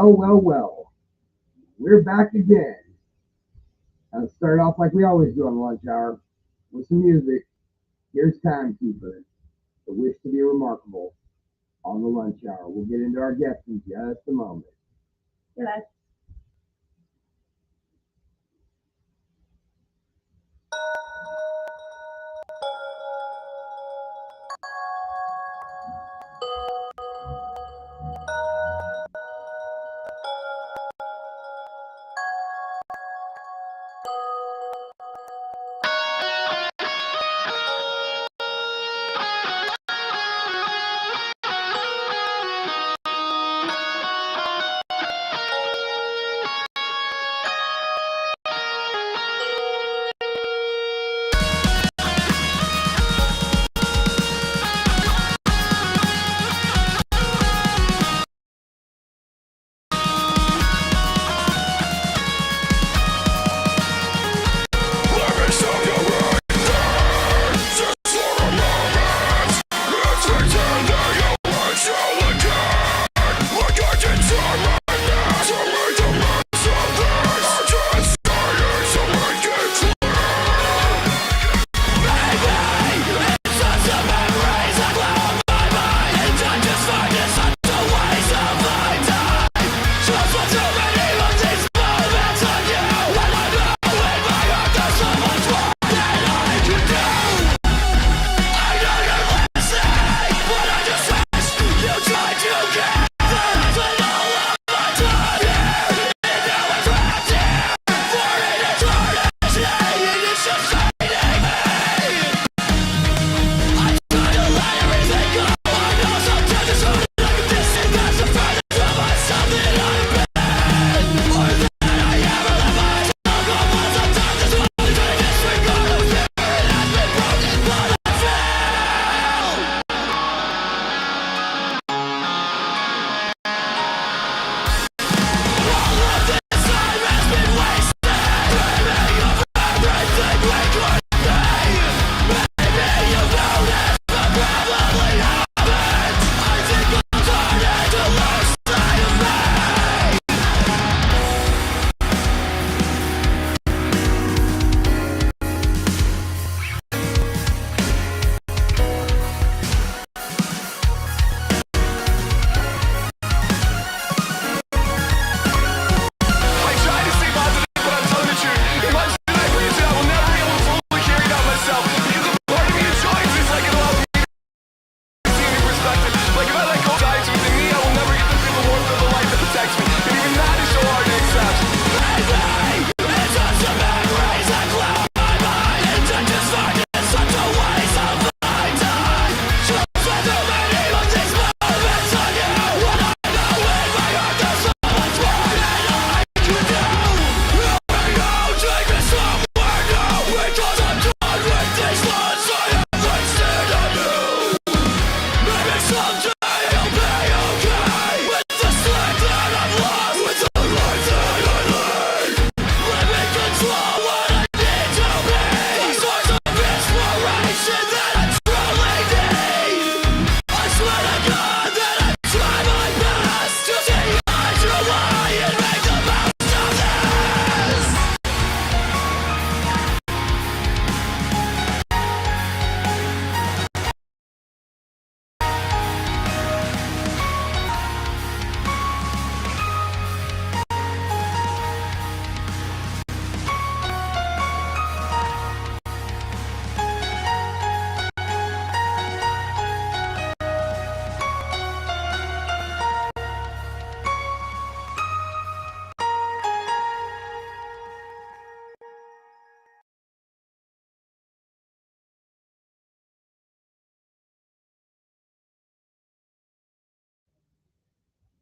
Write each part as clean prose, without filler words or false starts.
Well. We're back again. Let's start off like we always do on the lunch hour with some music. Here's Timekeeper, The Wish to Be Remarkable on the lunch hour. We'll get into our guests in just a moment. Yes.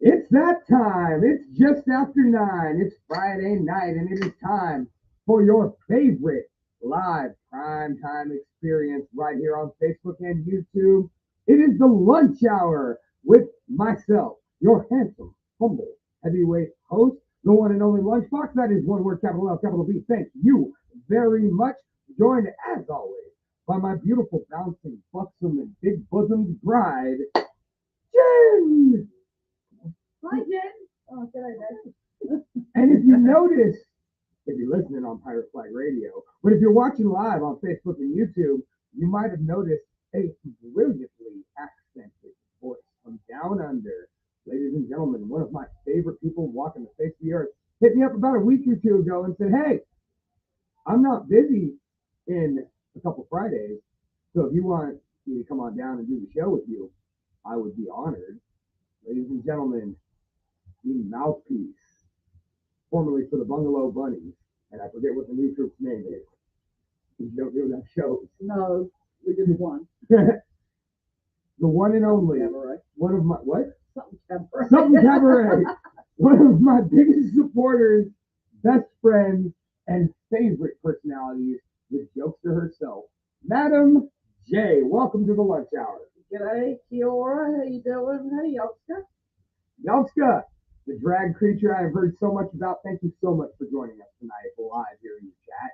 It's that time. It's just after 9. It's Friday night, and it is time for your favorite live prime time experience right here on Facebook and YouTube. It is the lunch hour with myself, your handsome, humble, heavyweight host, the one and only Lunchbox. That is one word, capital L, capital B. Thank you very much. Joined, as always, by my beautiful, bouncing, buxom, and big bosomed bride, Jen. Hi, Jen. Oh, good idea. And if you notice, if you're listening on Pirate Flag Radio, but if you're watching live on Facebook and YouTube, you might have noticed a brilliantly accented voice from down under. Ladies and gentlemen, one of my favorite people walking the face of the earth hit me up about a week or two ago and said, "Hey, I'm not busy in a couple Fridays, so if you want me to come on down and do the show with you, I would be honored." Ladies and gentlemen, the mouthpiece, formerly for the Bungalow Bunnies, and I forget what the new group's name is. You don't do that shows. No, we did one. The one and only. Cabaret. One of my what? Something cabaret. Something Cabaret. One of my biggest supporters, best friends, and favorite personalities, the jokester herself, Madam J. Welcome to the lunch hour. G'day, Kiora. How you doing? Hey, Oscar. Yelska, the drag creature I've heard so much about. Thank you so much for joining us tonight live here in the chat.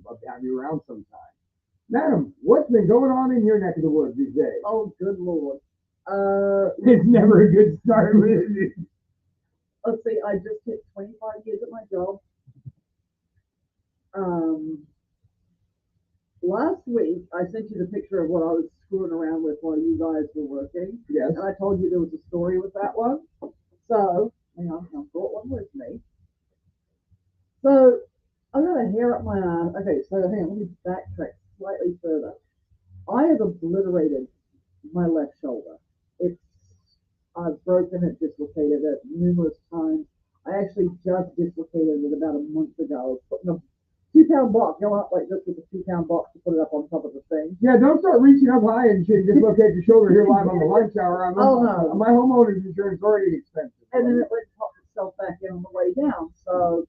Love to have you around sometime. Madam, what's been going on in your neck of the woods these days? Oh, good Lord. It's never a good start with it. Let's see, I just hit 25 years at my job. Last week, I sent you the picture of what I was screwing around with while you guys were working. Yes. And I told you there was a story with that one. So, hang on, I've got one with me. So, I got a hair up my arm. Okay, so hang on, let me backtrack slightly further. I have obliterated my left shoulder. I've broken it, dislocated it numerous times. I actually just dislocated it about a month ago. I was putting a 2-pound block, going up like this with a 2-pound block to put it up on top of the thing. Yeah, don't start reaching up high and shit. Dislocate your shoulder here live on the lunch hour. Oh, no. My homeowner's insurance is already expensive. And then it went pop itself back in on the way down. So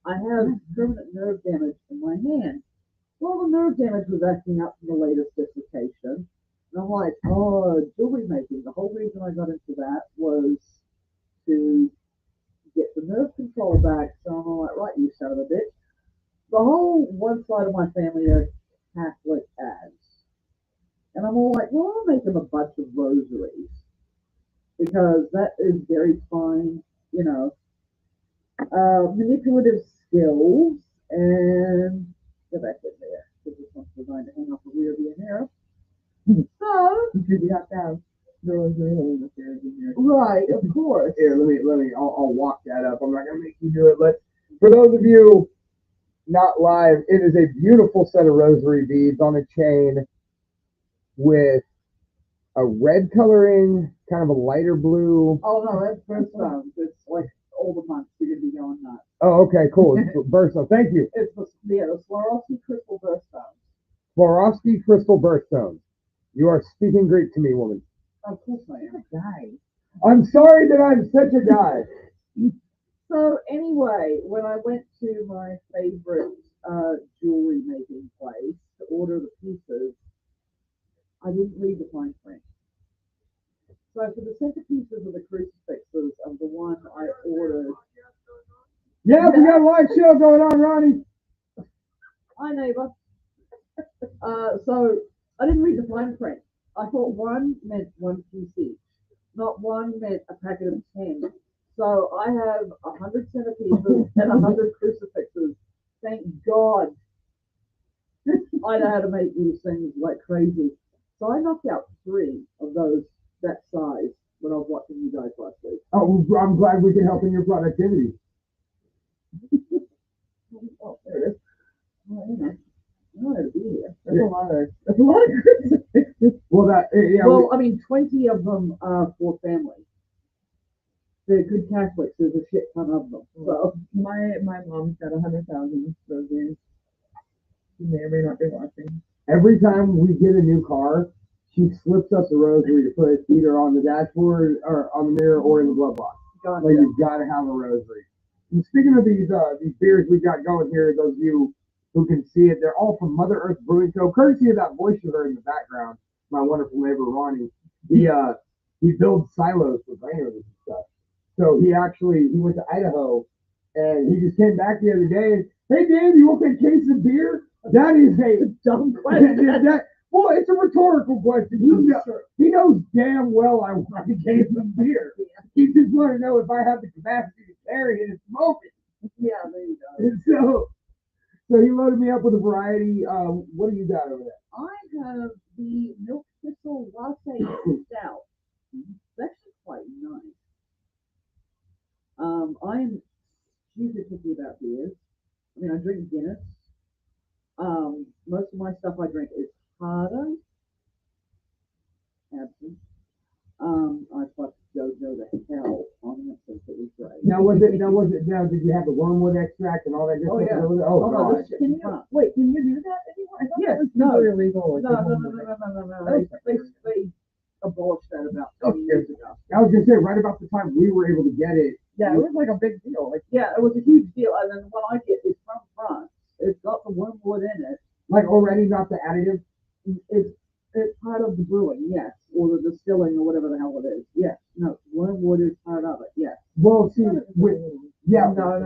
I have permanent nerve damage in my hand. Well, the nerve damage was acting up from the latest dislocation. And I'm like, oh, jewelry making. The whole reason I got into that was to get the nerve control back. So I'm like, right, you son of a bitch. The whole one side of my family are Catholic as. And I'm all like, well, I'll make them a bunch of rosaries. Because that is very fine, you know, manipulative skills. And get back in there. Because this one's designed to hang off the rear view mirror. So you have to have the rosary holding upstairs in here. right, of course. Here, I'll walk that up. I'm not gonna make you do it. But for those of you not live, it is a beautiful set of rosary beads on a chain with a red coloring, kind of a lighter blue. Oh no, that's birthstones. It's like all the months you're gonna be going nuts. Oh, okay, cool. Birthstone. Thank you. It's the Swarovski crystal birthstones. Swarovski crystal birthstones. You are speaking Greek to me, woman. Of course I am. Guy. I'm sorry that I'm such a guy. So anyway, when I went to my favorite jewelry making place to order the pieces, I didn't read the fine print. So for the centerpieces of the crucifixes of the one I ordered. Yeah, we got a live show going on, Ronnie. Hi, neighbor. So I didn't read the fine print. I thought one meant one piece each, not one meant a packet of 10. So I have 100 centerpieces and 100 crucifixes. Thank God. I know how to make these things like crazy. So I knocked out 3 of those that size when I was watching you guys last week. Oh, I'm glad we can help in your productivity. Oh, there it is. Well, you know, I know how to be here. That's Yeah. a lot of. That's a lot of crucifixes. Well, yeah. Well, I mean, 20 of them are for family. They're good Catholics. There's a shit ton of them. So My mom's got 100,000 rosaries. She may or may not be watching. Every time we get a new car, she slips us a rosary to put either on the dashboard or on the mirror or in the glove box. God, Like, you've got to have a rosary. And speaking of these beers we've got going here, those of you who can see it, they're all from Mother Earth Brewing Co. Courtesy of that voice you heard in the background, my wonderful neighbor Ronnie. He builds silos for grainers and stuff. So he went to Idaho, and he just came back the other day and, hey, Dan, you want that case of beer? That is a dumb question. Well, it's a rhetorical question. He knows damn well I gave him beer. He just wanted to know if I have the capacity to carry it and smoke it. Yeah, there you go. And so he loaded me up with a variety. What do you got over there? I have the milk thistle latte stout. It's actually quite nice. I'm stupid picky about beers. I mean, I drink Guinness. Most of my stuff I drink is harder. Absent. I fucked JoJo to hell on it since it was great. Now, did you have the wormwood extract and all that good Oh, stuff? yeah. Oh, no, God. this shit Can is fun. wait, can you do that anymore? I thought Yes, that was no. completely illegal. No. They abolished that about 20 years ago. I was going to say, right about the time we were able to get it. Yeah, it was like a big deal. Like, Yeah, it was a huge deal. And then what I get is from France. It's got the wormwood in it. Like already, not the additive. It's part of the brewing, yes, or the distilling or whatever the hell it is. Yes, no, wormwood is part of it. Yes. Well, see, yeah, No.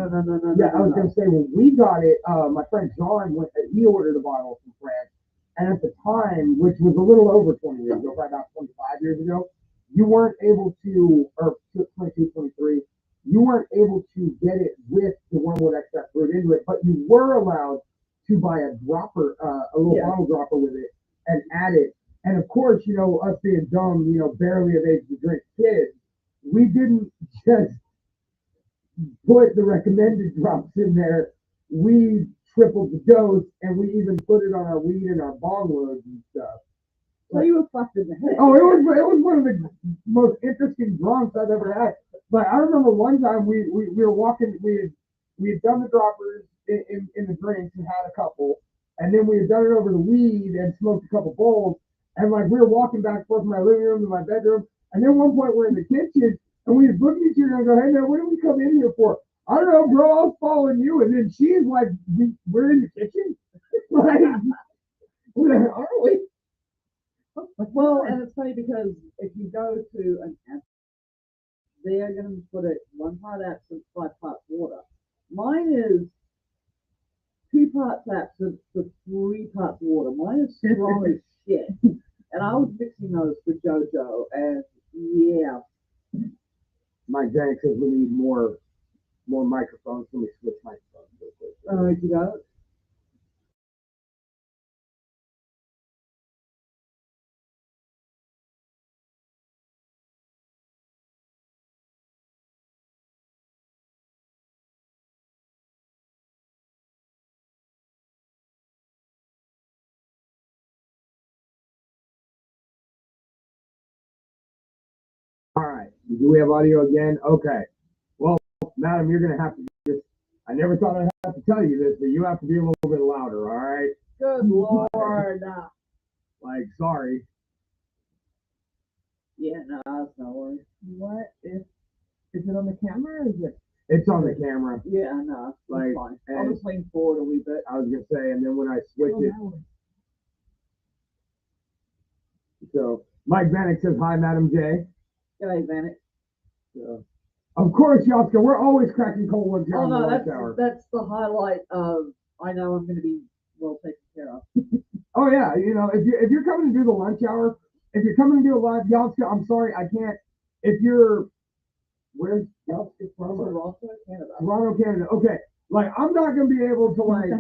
yeah. I was going to say when we got it, my friend John he ordered a bottle from France, and at the time, which was a little over 20 years ago, probably about 25 years ago, you weren't able to, or 22, 23, you weren't able to get it with the wormwood extract brewed into it, but you were allowed to buy a dropper, a little Yeah. bottle dropper with it, and add it. And of course, us being dumb, barely of age to drink kids, we didn't just put the recommended drops in there. We tripled the dose, and we even put it on our weed and our bong loads and stuff. So you were fucked in the head. Oh, it was one of the most interesting drunks I've ever had. But I remember one time we were walking, we had done the droppers in the drinks and had a couple, and then we had done it over the weed and smoked a couple bowls, and like we were walking back and forth from my living room to my bedroom, and then one point we're in the kitchen and we just look at each other and go, hey man, what did we come in here for? I don't know, bro, I was following you, and then she's like, we're in the kitchen? Like, where are we? Well, and it's funny because if you go to an app, they are going to put it 1 part absinthe, 5 parts water. Mine is 2 parts absinthe to 3 parts water. Mine is strong as shit. And I was mixing those for JoJo, and yeah. Mike Janik says we need more microphones. Let me switch microphones real quick. You know, All right. Do we have audio again? Okay. Well, madam, you're going to have to just, I never thought I'd have to tell you this, but you have to be a little bit louder, all right? good Lord. Like, sorry. Yeah, no, that's no worries. What is it on the camera or is it? It's on the camera. Yeah, no, that's Like, fine. I'll just lean forward a wee bit. I was going to say, and then when I switch it, so Mike Vanek says, hi, Madam J. G'day, Vanek. Of course, Yoska, we're always cracking cold ones here Oh on the no, lunch hour. that's the highlight of I know I'm going to be well taken care of. Oh yeah, if you're coming to do the lunch hour, if you're coming to do a live Yoska, I'm sorry, I can't. If you're where's Yoska from? Toronto, Canada. Toronto, Canada. Okay, like I'm not gonna be able to like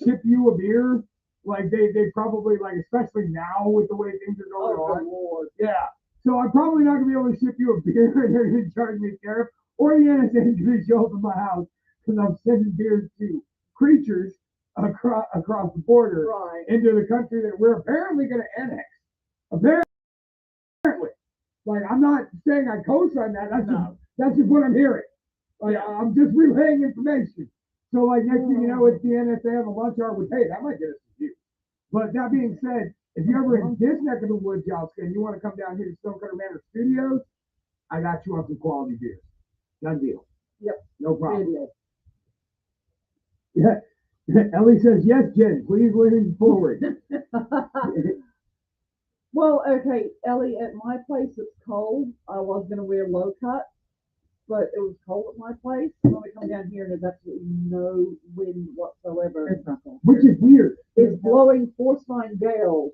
ship you a beer. Like they probably like, especially now with the way things are going on. Lord. Yeah. So I'm probably not gonna be able to ship you a beer, and they're gonna charge me a tariff, or the NSA is gonna show up at my house because I'm sending beers to creatures across the border Right. into the country that we're apparently gonna annex. Apparently. Like I'm not saying I co-sign that. That's just what I'm hearing. Like I'm just relaying information. So like next thing you know, it's the NSA on the lunch hour with, hey, that might get us a few. But that being said, if you're ever in this neck of the woods, Yoska, and you want to come down here to Stonecutter Manor Studios, I got you on some quality beers. Done deal. Yep. No problem. Video. Yeah. Ellie says, yes, Jen, please lean forward. Well, okay, Ellie, at my place it's cold. I was going to wear low cut, but it was cold at my place. And when we come down here, there's absolutely no wind whatsoever. It's not cold. Which is weird. It's blowing force 9 gales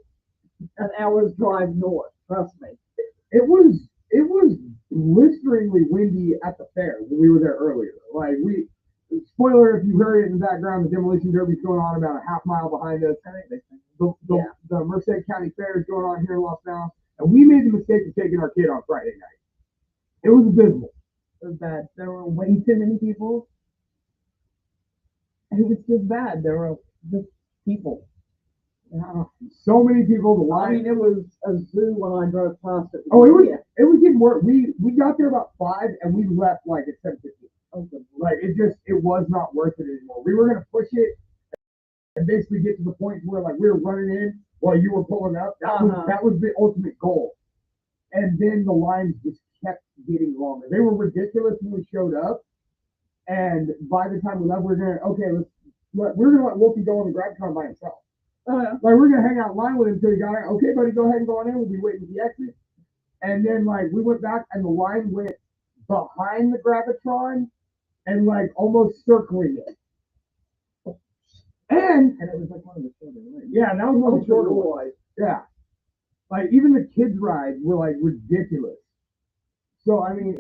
an hour's drive north. Trust me. It was blisteringly windy at the fair when we were there earlier. Like spoiler if you heard it in the background, the demolition derby's going on about a half mile behind us. The Merced County Fair is going on here in Los Angeles, and we made the mistake of taking our kid on Friday night. It was abysmal. It was bad. There were way too many people. It was just bad. There were just people. So many people. The I line. mean, it was a zoo when I drove past it. Oh, it was getting worse. We got there about 5 and we left like at 7:15. Oh, good. Like it was not worth it anymore. We were gonna push it and basically get to the point where like we were running in while you were pulling up. That was the ultimate goal. And then the lines just kept getting longer. They were ridiculous when we showed up. And by the time we left, we were gonna let Wolfie go on the GrabCon by himself. Like we're gonna hang out in line with him until he got out. Okay, buddy, go ahead and go on in. We'll be waiting for the exit. And then like we went back and the line went behind the Gravitron and like almost circling it. And it was like one of the shorter ones. Yeah, that was one of the shorter ones. Yeah. Like even the kids' rides were like ridiculous. So I mean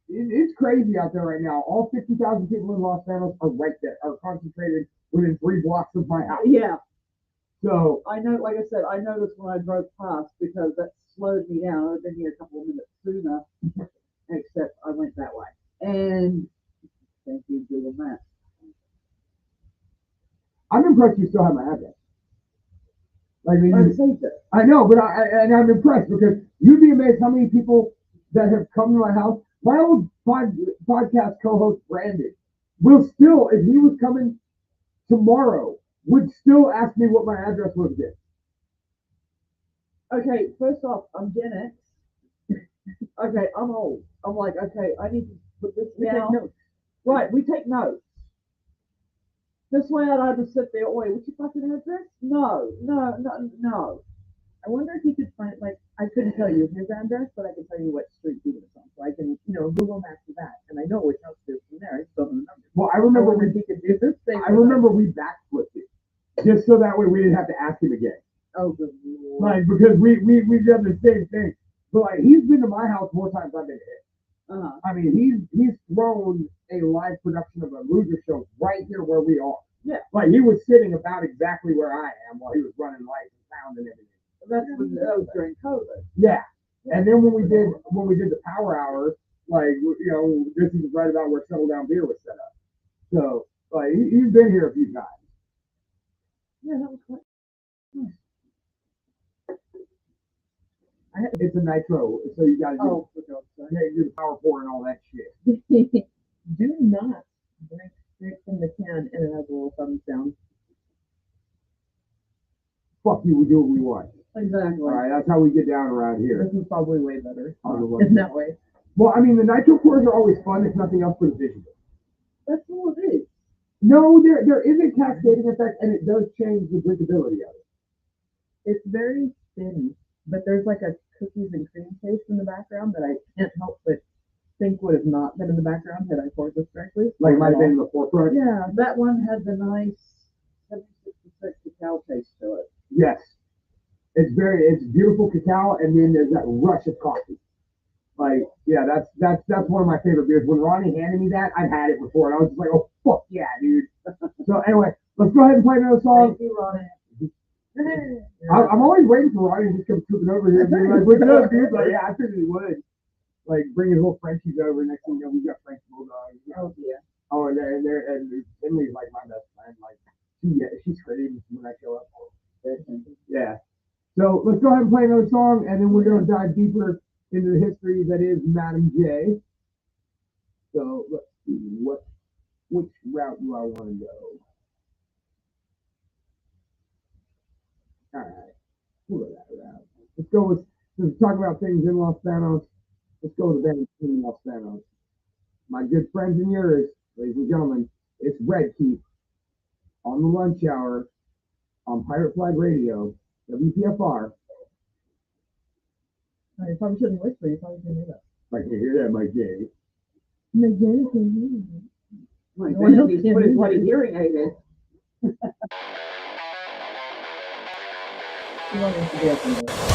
it's crazy out there right now. All 50,000 people in Los Angeles are right there, are concentrated within 3 blocks of my house. Yeah. So I know, like I said, I noticed when I drove past because that slowed me down. I'd been here a couple of minutes sooner, except I went that way. And thank you, Google Maps. I'm impressed you still have my address. Like, I saved it. I know, but I'm impressed because you'd be amazed how many people that have come to my house. My old podcast co-host Brandon will still, if he was coming tomorrow, would still ask me what my address was again. Okay, first off, I'm Gen X. Okay, I'm old. I'm like, okay, I need to put this down. Right, we take notes. This way I'd either sit there, wait, what's your fucking address? No. I wonder if you could find, like, I couldn't tell you his address, but I can tell you what street he was on. So I can, Google Maps that. And I know which house it is from there. I still don't remember. Well, I remember he could do this thing. I remember we backflipped it. Just so that way we didn't have to ask him again. Oh, good Lord. Like, because we've done the same thing. But, like, he's been to my house more times than I've been to his. I mean, he's thrown a live production of a loser show right here where we are. Yeah. Like, he was sitting about exactly where I am while he was running lights and sound and everything. That was during COVID. Yeah. And then when we did the Power Hour, like, this is right about where Settle Down Beer was set up. So, like, he's been here a few times. Yeah, that was quite nice. It's a nitro, so you gotta do, do the power pour and all that shit. Do not drink straight from the can and it has a little thumbs down. Fuck you, we do what we want. Exactly. All right, that's how we get down around here. This is probably way better. In that way. Well, I mean, the nitro pours are always fun if nothing else for the visual. That's all it is. No, there is a cascading effect, and it does change the drinkability of it. It's very thin, but there's like a cookies and cream taste in the background that I can't help but think would have not been in the background had I poured this correctly. Like it might have been in the forefront. Yeah, that one had the nice 76% cacao taste to it. Yes. It's beautiful cacao, and then there's that rush of coffee. Like, yeah, that's one of my favorite beers. When Ronnie handed me that, I'd had it before, and I was just like, oh, fuck yeah, dude. So anyway, let's go ahead and play another song. Thank you, Ronnie. I'm always waiting for Ronnie to just come trooping over here and be like, look it up, dude. Like, yeah, I figured he would. Like, bring his little Frenchies over. Next thing you know, we've got French Bulldogs. Oh, yeah. Oh, and Emily's like my best friend. Like, she screams when I show up. Yeah. So let's go ahead and play another song, and then we're going to dive deeper into the history that is Madam J. So let's see which route do I want to go? All right, we'll go that route. Let's go let's talk about things in Los Banos. Let's go with the band in Los Banos. My good friends and yours, ladies and gentlemen, it's Red Keep on the lunch hour on Pirate Flag Radio, WPFR. You probably shouldn't whisper. You probably shouldn't hear that. I can hear that, Mike J. Mike J can hear you. My goodness, he's put his bloody hearing aid in. She wanted to be up in there.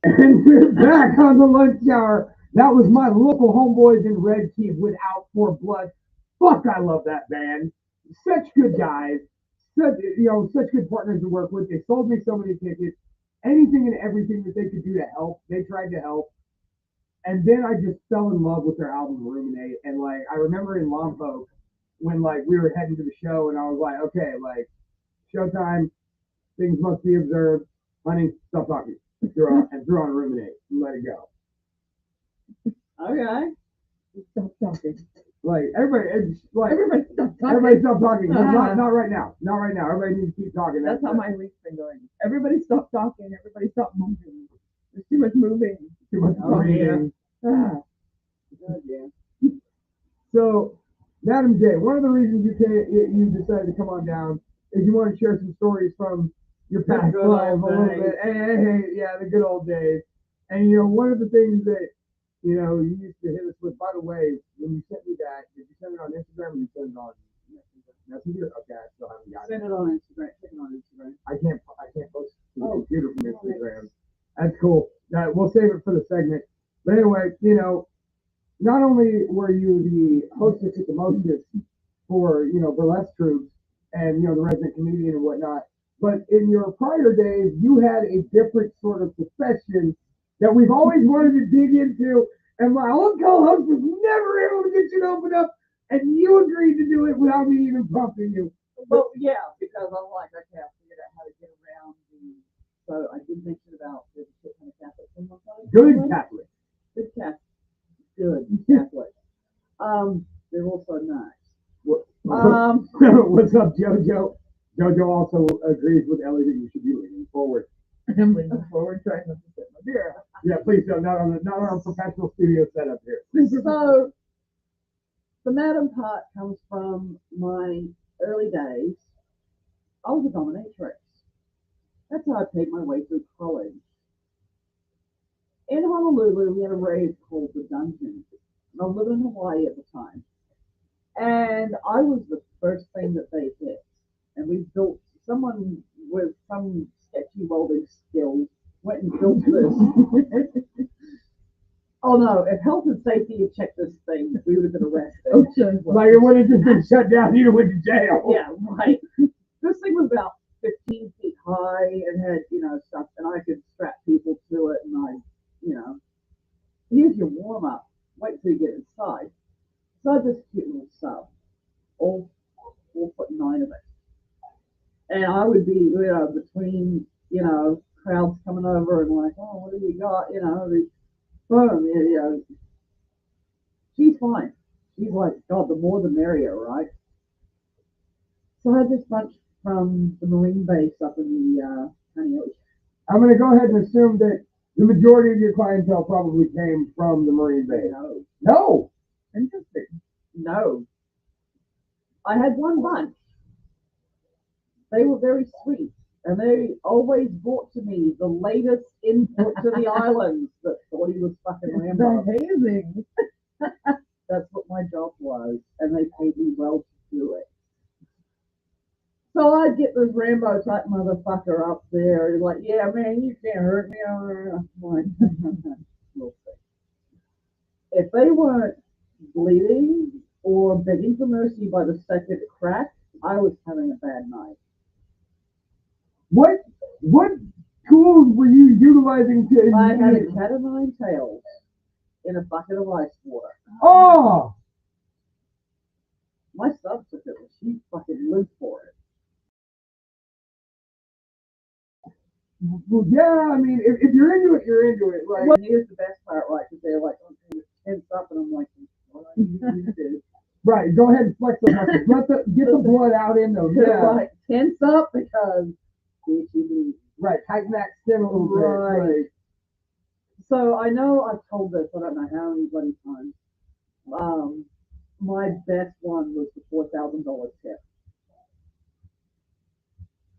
And we're back on the lunch hour. That was my local homeboys in Red Keep with Out for Blood. Fuck, I love that band. Such good guys. Such good partners to work with. They sold me so many tickets. Anything and everything that they could do to help, they tried to help. And then I just fell in love with their album Ruminate. And like I remember in Lompoc when like we were heading to the show and I was like, okay, like showtime, things must be observed. Honey, stop talking. Threw on Ruminate and let it go. Okay. Stop talking. Like everybody Stop talking. everybody stop talking. Not right now. Not right now. Everybody needs to keep talking. That's how my week's been going. Everybody stop talking. Everybody stop moving. There's too much moving. Too much breathing. Ah. Oh, yeah. So, Madam J, one of the reasons you decided to come on down is you want to share some stories from your past good life a old little days. bit. Hey, yeah, the good old days. And one of the things that you used to hit us with. By the way, when you sent me that, did you send it on Instagram or you send it on Messenger? Okay, I still haven't got it. Send it on Instagram. Send it on Instagram. I can't post to the computer from Instagram. That's cool. We'll save it for the segment. But anyway, not only were you the hostess at the mostest for burlesque troops and the resident comedian and whatnot, but in your prior days you had a different sort of profession that we've always wanted to dig into, and my old co-host was never able to get you to open up, and you agreed to do it without me even prompting you. Well, yeah, because I'm like, okay, I figured out how to get around the. So I did mention about the shit kind of Catholics in my life. Good Catholic. Good Catholic. Good Catholic. They're also nice. What? What's up, JoJo? JoJo also agrees with Ellie that you should be leaning forward. I'm leaning forward trying not to sit my beer. Yeah, please don't. Not on a professional studio setup here. So, the madam part comes from my early days. I was a dominatrix. That's how I paid my way through college. In Honolulu, we had a rave called the Dungeon. I was living in Hawaii at the time. And I was the first thing that they hit. And we built, someone with some sketchy welding skills went and built this. Oh no, if health and safety had checked this thing, we would have been arrested. Like it would have just been shut down, you'd have went to jail. Yeah, right. This thing was about 15 feet high and had, stuff, and I could strap people to it, and here's your warm up. Wait till you get inside. So I had this cute little sub, all 4'9" of it. And I would be, between, crowds coming over and like, oh, what do you got? Boom, she's fine. She's like, God, the more the merrier, right? So I had this bunch from the Marine base up in the Kaneohe. I'm going to go ahead and assume that the majority of your clientele probably came from the Marine base. No. No. Interesting. No. I had one bunch. They were very sweet. And they always brought to me the latest input to the islands that thought he was fucking Rambo. Amazing. That's what my job was. And they paid me well to do it. So I'd get this Rambo type motherfucker up there. He's like, yeah, man, you can't hurt me. I'm like, we'll see. If they weren't bleeding or begging for mercy by the second crack, I was having a bad night. What tools were you utilizing to? I had a cat of nine tails in a bucket of ice water. Oh! My sub took it. She fucking lived for it. Well, yeah, I mean, if you're into it, you're into it. Like, Well, here's the best part, right? Because they're like, okay, tense up, and I'm like, what I need to do. right, go ahead and flex the muscles. Get the blood out in them. They're Yeah. like, tense up because bitch, you bleed. Right, tighten that skin a little bit. Right. Like, So I know I've told this, I don't know how many bloody times. My best one was the $4,000 tip.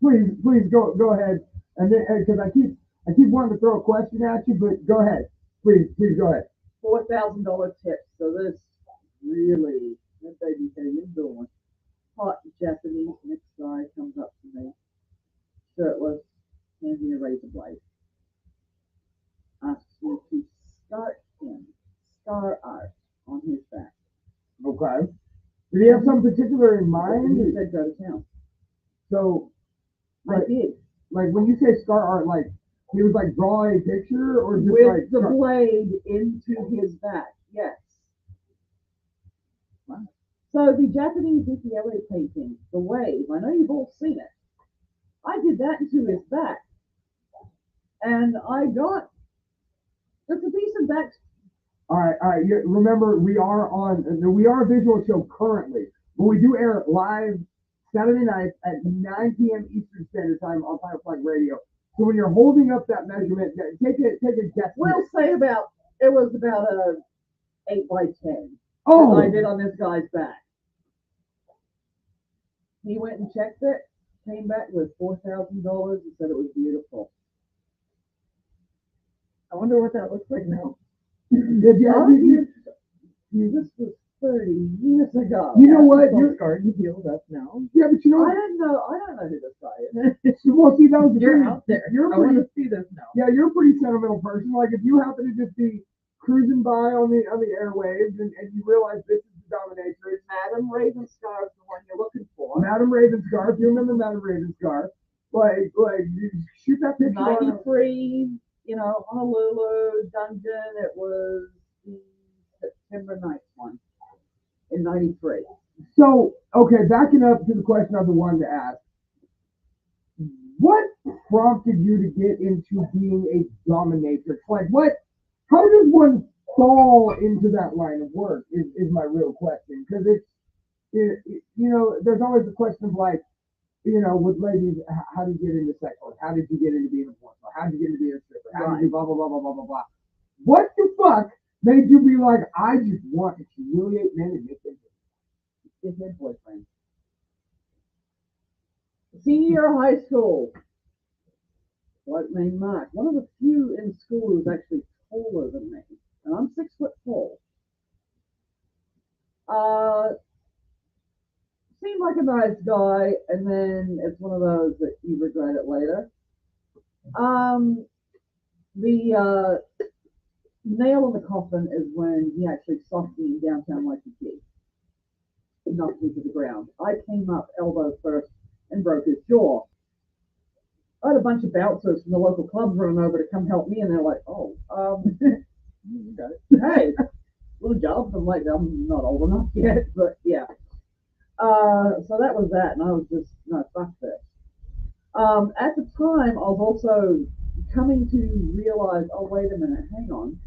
please go ahead. And then, because I keep wanting to throw a question at you, but go ahead. Please go ahead. $4,000 tip. So this really, that baby came in doing. Hot Japanese mixed guy comes up to me, shirtless, hands me a razor blade. Asks me to scar art on his back. Okay. Did he have something particular in mind? He said go to town. So, I did. like when you say scar art, like he was like drawing a picture or just With like the blade into his back, yes. Wow. So the Japanese ukulele painting, The Wave, I know you've all seen it. I did that into his back. And I got just a decent back. All right. Remember, we are a visual show currently, but we do air live Saturday nights at 9 p.m. Eastern Standard Time on Final Flight Radio. So when you're holding up that measurement, take a guess. We'll say it was about a 8x10. Oh, I did on this guy's back. He went and checked it, came back with $4,000 and said it was beautiful. I wonder what that looks like now. Did you, This was 30 years ago. you know what? You're scarred and healed up now. Yeah, but you know I what? don't know who this guy is. Well, see, that was the You're thing. out there. You're I want pretty, to see this now. yeah, you're a pretty sentimental person. Like if you happen to just be cruising by on the airwaves and you realize this is the dominatrix, Madam Ravenscar is the one you're looking for. Madam Ravenscar, if you remember Madam Ravenscar, like you shoot that picture on 93, Honolulu Dungeon. It was the September 9th one in 93. So, okay, backing up to the question I've been wanting to ask. What prompted you to get into being a dominatrix? Like how does one fall into that line of work is my real question. Because you know, there's always the question of like, you know, with ladies, how did you get into sex work? How did you get into being a porn star? How did you get into being a stripper? How did you blah blah blah blah blah blah blah? What the fuck made you be like, I just want to humiliate men and make them His head boyfriend. Senior year of high school. Bloke named Mark. One of the few in school who was actually taller than me. And I'm 6 foot tall. Seemed like a nice guy, and then it's one of those that you regret it later. The nail in the coffin is when he actually socked me in downtown Waikiki. He knocked me to the ground. I came up elbow first and broke his jaw. I had a bunch of bouncers from the local clubs running over to come help me, and they're like, "Oh, you got it. Hey, little jobs." I'm like, "I'm not old enough yet," but yeah. So that was that, and I was just, no, fuck this. At the time, I was also coming to realize, oh, wait a minute, hang on.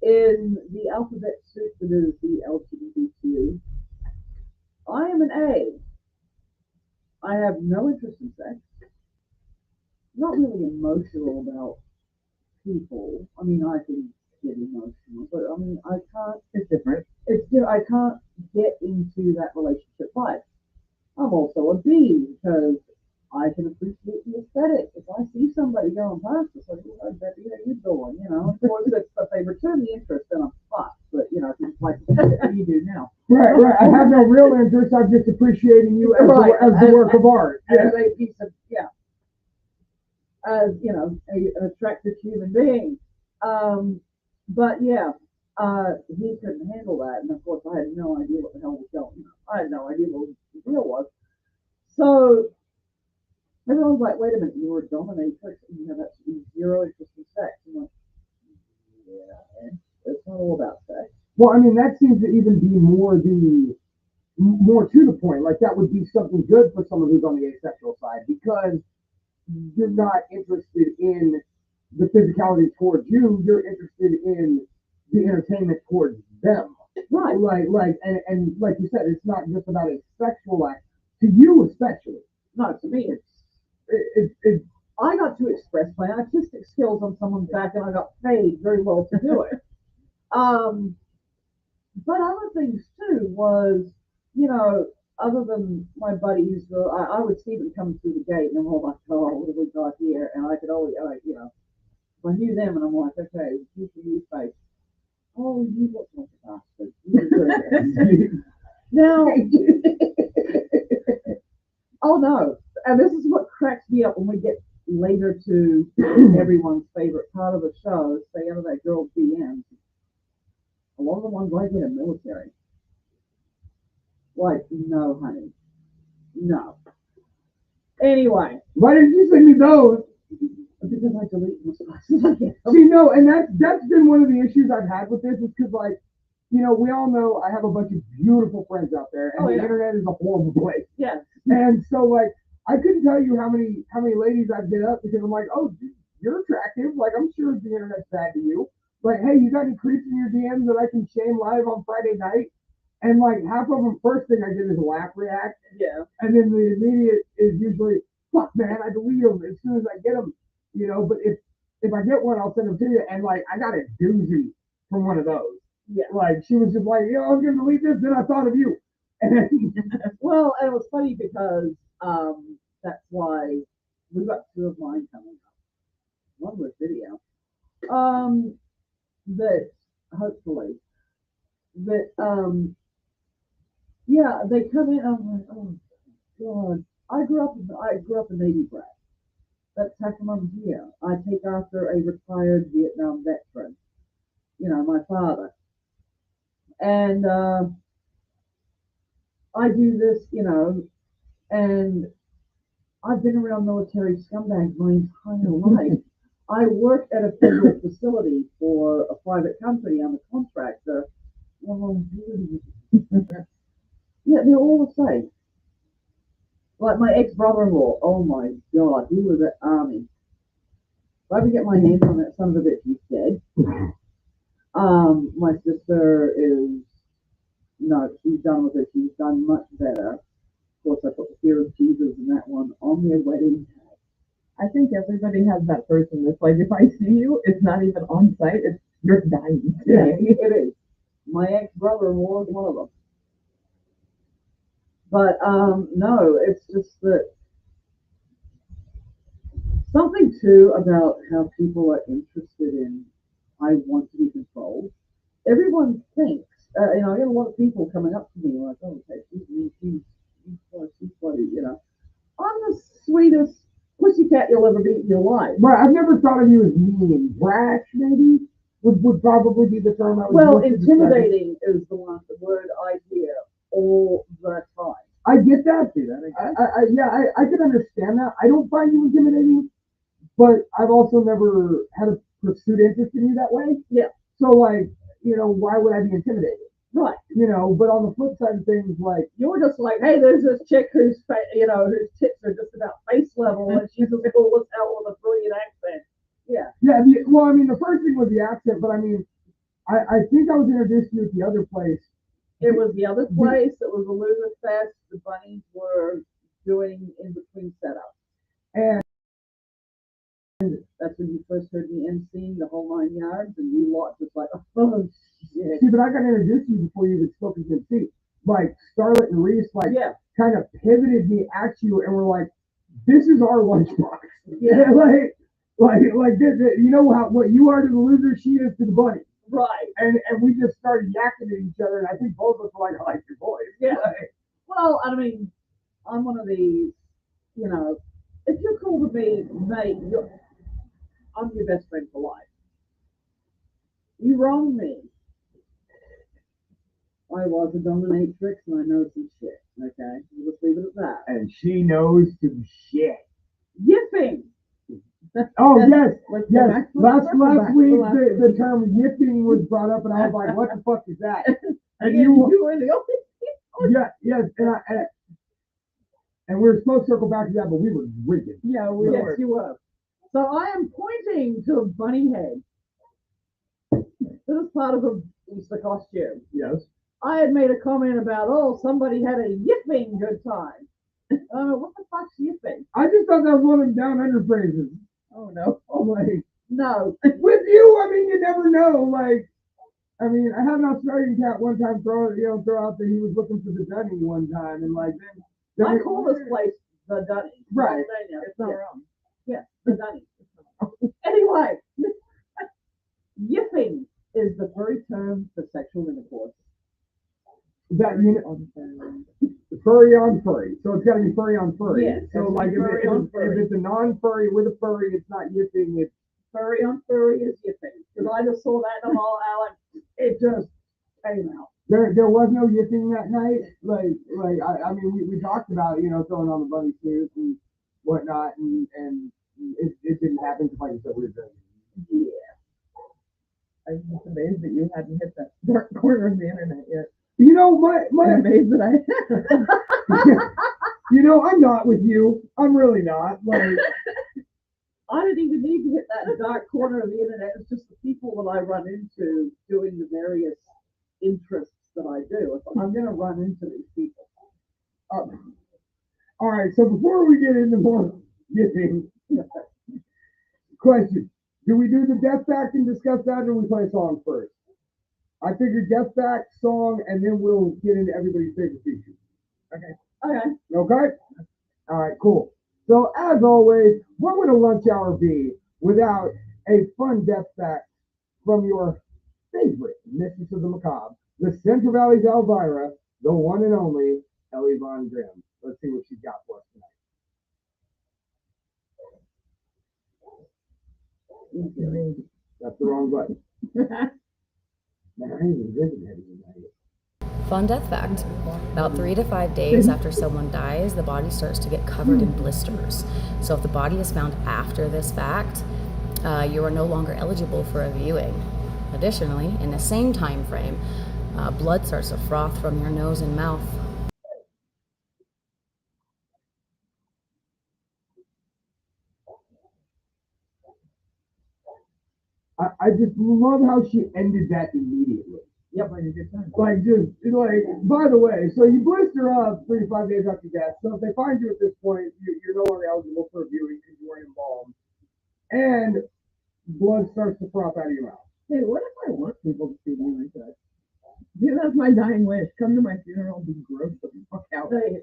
In the alphabet soup that is the LGBTQ, I am an A. I have no interest in sex. Not really emotional about people. I mean, I can get emotional, but I mean, I can't. It's different. It's I can't get into that relationship life. I'm also a B because I can appreciate the aesthetic. If I see somebody going past, it's like, oh, Betty, how you doing? You know, of course, if they return the interest, then I'm fucked. But you know, if it's like, what do you do now? Right, right. I have no real interest. I'm just appreciating you as, Right, as the work of art. As a piece of, as you know, an attractive human being. But yeah, he couldn't handle that, and of course, I had no idea what the hell was going on. I had no idea what the deal was. So everyone's like, "Wait a minute, you were a dominatrix, and you have absolutely zero interest in sex." I'm like, "Yeah, it's not all about sex." Well, I mean, that seems to even be more to the point. Like that would be something good for someone who's on the asexual side because you're not interested in the physicality towards you. You're interested in the entertainment towards them. Right. And like you said, it's not just about a sexual act to you, especially. No, to me, It's I got to express my artistic skills on someone's back, and I got paid very well to do it. But other things too was, you know, other than my buddies, I would see them coming through the gate, and I'm all like, "Oh, what have we got here?" And I could always, you know, if I knew them, and I'm like, "Okay, you can use face." Oh, you look like a bastard. You deserve it. Now, oh no, and this is what cracks me up when we get later to everyone's favorite part of the show, stay out of that girl's DMs. A lot of the ones I get are military. Like, no, honey. No. Anyway. why didn't you send me those? Because I delete them as fast as I get them. See, no, and that's been one of the issues I've had with this is because, like, you know, we all know I have a bunch of beautiful friends out there, and the internet is a horrible place. Yes. And so, like, I couldn't tell you how many ladies I've hit up because I'm like, oh, you're attractive. Like, I'm sure the internet's bad to you. Like, hey, you got any creeps in your DMs that I can shame live on Friday night? And like half of them, first thing I get is a laugh react. Yeah. And then the immediate is usually, fuck, man, I delete them as soon as I get them. You know, but if I get one, I'll send them to you. And like, I got a doozy from one of those. Yeah. Like, she was just like, you know, I was going to delete this, then I thought of you. And well, and it was funny because that's why we got two of mine coming up. One was video. That hopefully that yeah, they come in. I'm like, oh God, I grew up a Navy brat. That's how come I'm here. I take after a retired Vietnam veteran. You know, my father, and I do this. You know, and I've been around military scumbags my entire life. I work at a federal facility for a private company. I'm a contractor. Well, yeah, they're all the same. Like my ex-brother-in-law. Oh my God, he was at Army. If I ever get my hands on that son of a bitch, he's dead. My sister is no, she's done with it. She's done much better. Of course, I put the fear of Jesus and that one on their wedding. I think everybody has that person that's like, if I see you, it's not even on site, it's you're dying Yeah, today. it is. My ex-brother-in-law is one of them. But no, it's just that something too about how people are interested in I want to be controlled. Everyone thinks, I get a lot of people coming up to me like, oh, okay, she's funny, I'm the sweetest pussycat you'll ever meet in your life. But I've never thought of you as mean. Brash, maybe, would probably be the term I would Well, use to describe you. intimidating is the word I hear all the time. I get that. See that again? I can understand that. I don't find you intimidating, but I've also never had a pursued interest in you that way. Yeah. So like, why would I be intimidated? Right. But on the flip side of things, like, You're just like, hey, there's this chick whose tits are just about face level, and she's as cool as hell with a brilliant accent. Yeah. yeah, well, I mean, the first thing was the accent, but I mean, I think I was introduced to you at the other place. It was the other place. It was a Loser Fest. The bunnies were doing in between setups. And that's when you first heard me emceeing the whole 9 yards, and you lot just like, oh shit. See, but I got introduced to you before you even spoke as MC. Like Starlet and Reese, kind of pivoted me at you, and were like, "This is our lunchbox." Yeah. like this. What you are to the loser, she is to the bunny. Right. And we just started yakking at each other, and I think both of us were like, "I like your voice." Yeah. Well, I mean, I'm one of these. If you're cool to me, mate, I'm your best friend for life. You wrong me. I was a dominatrix and I know some shit. Okay, we'll just leave it at that. And she knows some shit. Yipping. Oh yes. Last week the the term yipping was brought up, and I was like, "What the fuck is that?" And you were the only. Yes, and we were supposed to circle back to that, but we were drinking. Yeah, Yes, you were. So I am pointing to a bunny head. This is part of the costume. Yes. I had made a comment about, somebody had a yipping good time. What the fuck's yipping? I just thought that was one of them down under phrases. Oh no. Oh, like, No. with you, I mean, you never know. Like, I mean, I had an Australian cat one time throw out that he was looking for the dunny one time, and like then I call this place the Dunny. Right. It's not wrong. Yeah, the Dunny. Anyway, yipping is the very term for sexual intercourse. that furry on furry, so it's got to be furry on furry. Yes, so like if furry. it's a non-furry with a furry, it's not yipping. It's Furry on furry is yipping. Because I just saw that in the mall, Alan. It just came out. There was no yipping that night. I mean, we talked about throwing on the bunny suit and whatnot, and it didn't happen because, like I said, we were drinking. Yeah. I'm just amazed that you hadn't hit that dark corner of the internet yet. I'm amazed that I'm not with you. I'm really not. Like, I didn't even need to hit that dark corner of the internet. It's just the people that I run into doing the various interests that I do. I'm going to run into these people. all right. So before we get into more yipping, question: do we do the death fact and discuss that, or do we play a song first? I figured death fact, song, and then we'll get into everybody's favorite feature. Okay. Okay? All right, cool. So, as always, what would a lunch hour be without a fun death fact from your favorite Mistress of the Macabre, the Central Valley's Elvira, the one and only Ellie Von Grimm? Let's see what she's got for us tonight. That's the wrong button. Man, I ain't even drinking heavy tonight. Fun death fact. About 3 to 5 days after someone dies, the body starts to get covered in blisters. So if the body is found after this fact, you are no longer eligible for a viewing. Additionally, in the same time frame, blood starts to froth from your nose and mouth. I just love how she ended that immediately. Yep. Like a good time. Like, just, like, by the way, so you blister up 3 to 5 days after death. So if they find you at this point, you're no longer eligible for viewing because you weren't embalmed. And blood starts to froth out of your mouth. Hey, what if I want people to see me like that? Dude, that's my dying wish. Come to my funeral and be gross the fuck out. They,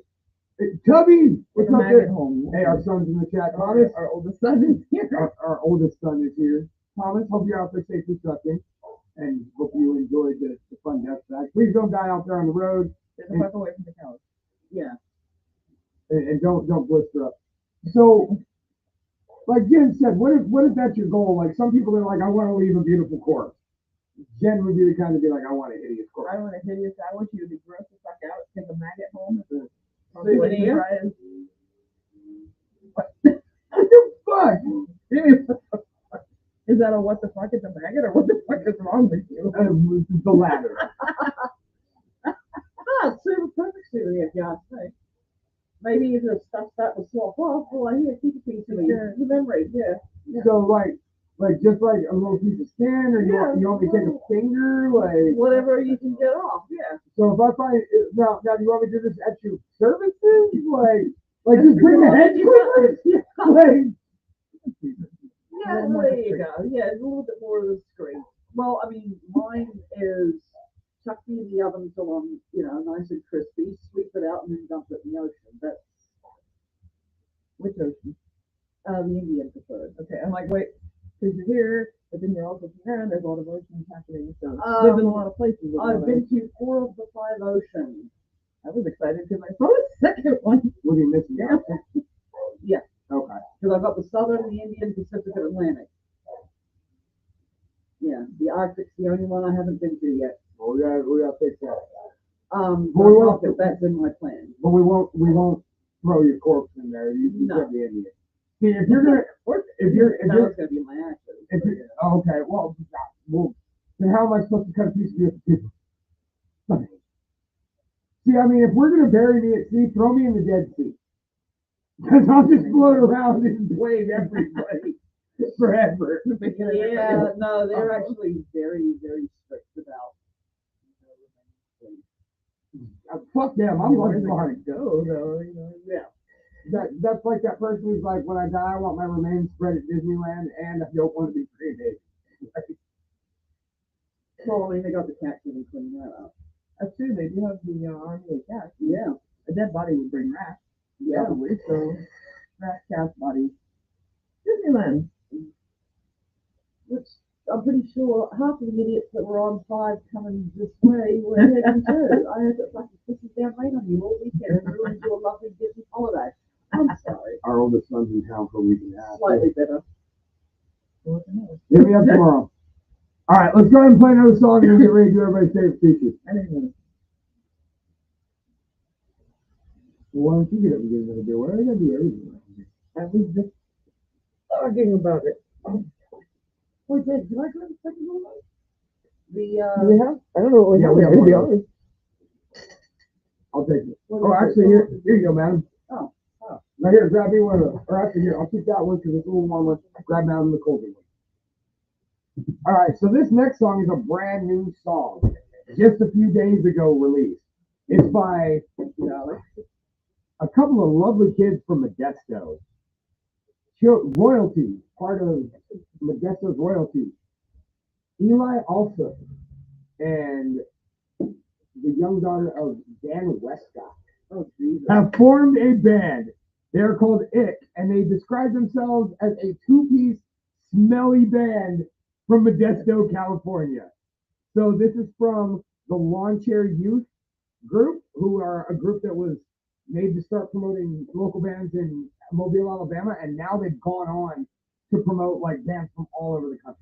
Hey, Tubby, what's With a up maggot there? home. Hey, our son's in the chat. Thomas, Our oldest son is here. our oldest son is here. Thomas, hope you're out there safely trucking. And hope you enjoyed the fun death fact. Please don't die out there on the road. Get the fuck away from the couch. yeah. And don't blister up. So, like Jen said, what if that's your goal? Like some people are like, I want to leave a beautiful corpse. Jen would be the kind to be like, I want a hideous corpse. I want a hideous. I want you to be gross the fuck out. Take a maggot home. Souvenir? What the fuck? Is that a what the fuck is a maggot or what the fuck is wrong with you? The latter. Ah, super perfect souvenir, if you ask me. Maybe you just stuff that and swap off. Well, here, keep a piece of me. Yeah. The memory, yeah. So like just like a little piece of skin, or you want me to take a finger, like Whatever you can get off, yeah. so if I find now do you want me to do this at your services, like just bring the head clippers, like Yeah, well, there you go. Yeah, it's a little bit more discreet. Well, I mean, mine is chuck me in the oven till I'm, nice and crispy, sweep it out, and then dump it in the ocean. That's Which ocean? the Indian preferred. Okay, I'm like, wait, because you're here, but then you're also from there, and there's a lot of oceans happening. So Um, lived in a lot of places. with a lot I've of- been to 4 of the 5 oceans. I was excited because I saw the second one. what are you missing? Yeah. Yeah. Okay. Because I've got the Southern, the Indian, Pacific, and Atlantic. Yeah, the Arctic's the only one I haven't been to yet. Well, we gotta fix that. But we won't- that's in my plan. But we won't throw your corpse in there. You No. can't be Indian. See, if you're gonna if you're That was going to be my ashes. if you okay, well, then how am I supposed to cut a piece of you for people? See, I mean, if we're gonna bury me at sea, throw me in the Dead Sea, because I'll just float around and plague everybody forever. Yeah, no, they're actually very, very strict about. Fuck them. I'm Where's looking it for gonna go though? Yeah. that's like that person who's like, when I die, I want my remains spread at Disneyland, and I don't want to be cremated. Well, I mean, they got the cat to clean that up. That's true. They do have the army of cats. Yeah. A dead body would bring rats. Yeah. Probably. So rat cast bodies. Disneyland. Which I'm pretty sure half of the idiots that were on 5 coming this way were heading too. I had to fucking piss it down rain on you all weekend and ruined your lovely Disney holiday. I'm sorry. Our oldest son's in town for a week and a half. Slightly better. Hit me up tomorrow. All right, let's go ahead and play another song and get ready to do everybody's favorite feature. I didn't know. Well, why don't you get up and get another beer? Why do I gotta do everything? I was just talking about it. Wait, Dad, can I grab a second one? Do we have? I don't know what we Yeah, have. we have To be one. honest. I'll take it. What Oh, is it? actually, here you go, madam. Oh. Now here, grab me one of those. Or actually, here, I'll keep that one because it's a little warmer. Grab that one, the colder one. All right, so this next song is a brand new song, just a few days ago released. It's by a couple of lovely kids from Modesto. Royalty, part of Modesto's royalty. Eli also, and the young daughter of Dan Westcott, Oh, Jesus. have formed a band. They're called Ick, and they describe themselves as a 2-piece smelly band from Modesto, California. So this is from the Lawn Chair Youth Group, who are a group that was made to start promoting local bands in Mobile, Alabama, and now they've gone on to promote like bands from all over the country.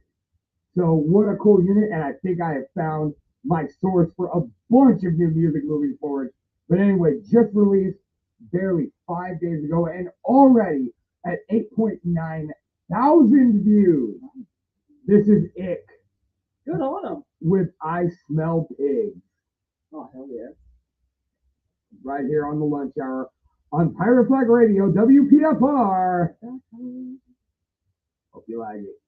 So what a cool unit, and I think I have found my source for a bunch of new music moving forward. But anyway, just released barely 5 days ago, and already at 8.9 thousand views. This is Ick Good on them. with I Smell Pigs, Oh, hell yeah. right here on the lunch hour on Pirate Flag Radio, WPFR. Hope you like it.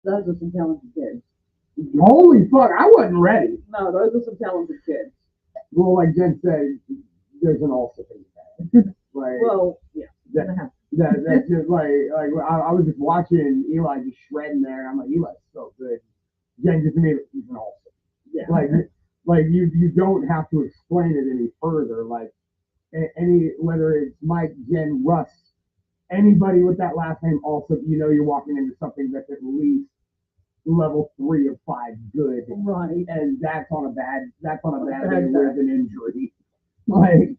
Those are some talented kids. Holy fuck, I wasn't ready. No, those are some talented kids. Well, like Jen said, there's an also thing with that. Like, Well, yeah. that's just like I was just watching Eli just shredding there, and I'm like, Eli's so good. Jen just made it, he's an also. Yeah. Like you don't have to explain it any further. Like any whether it's Mike, Jen, Russ, anybody with that last name, also you're walking into something that's at least level 3 of 5 good, Right. and that's on a bad day Bad with an injury. Like,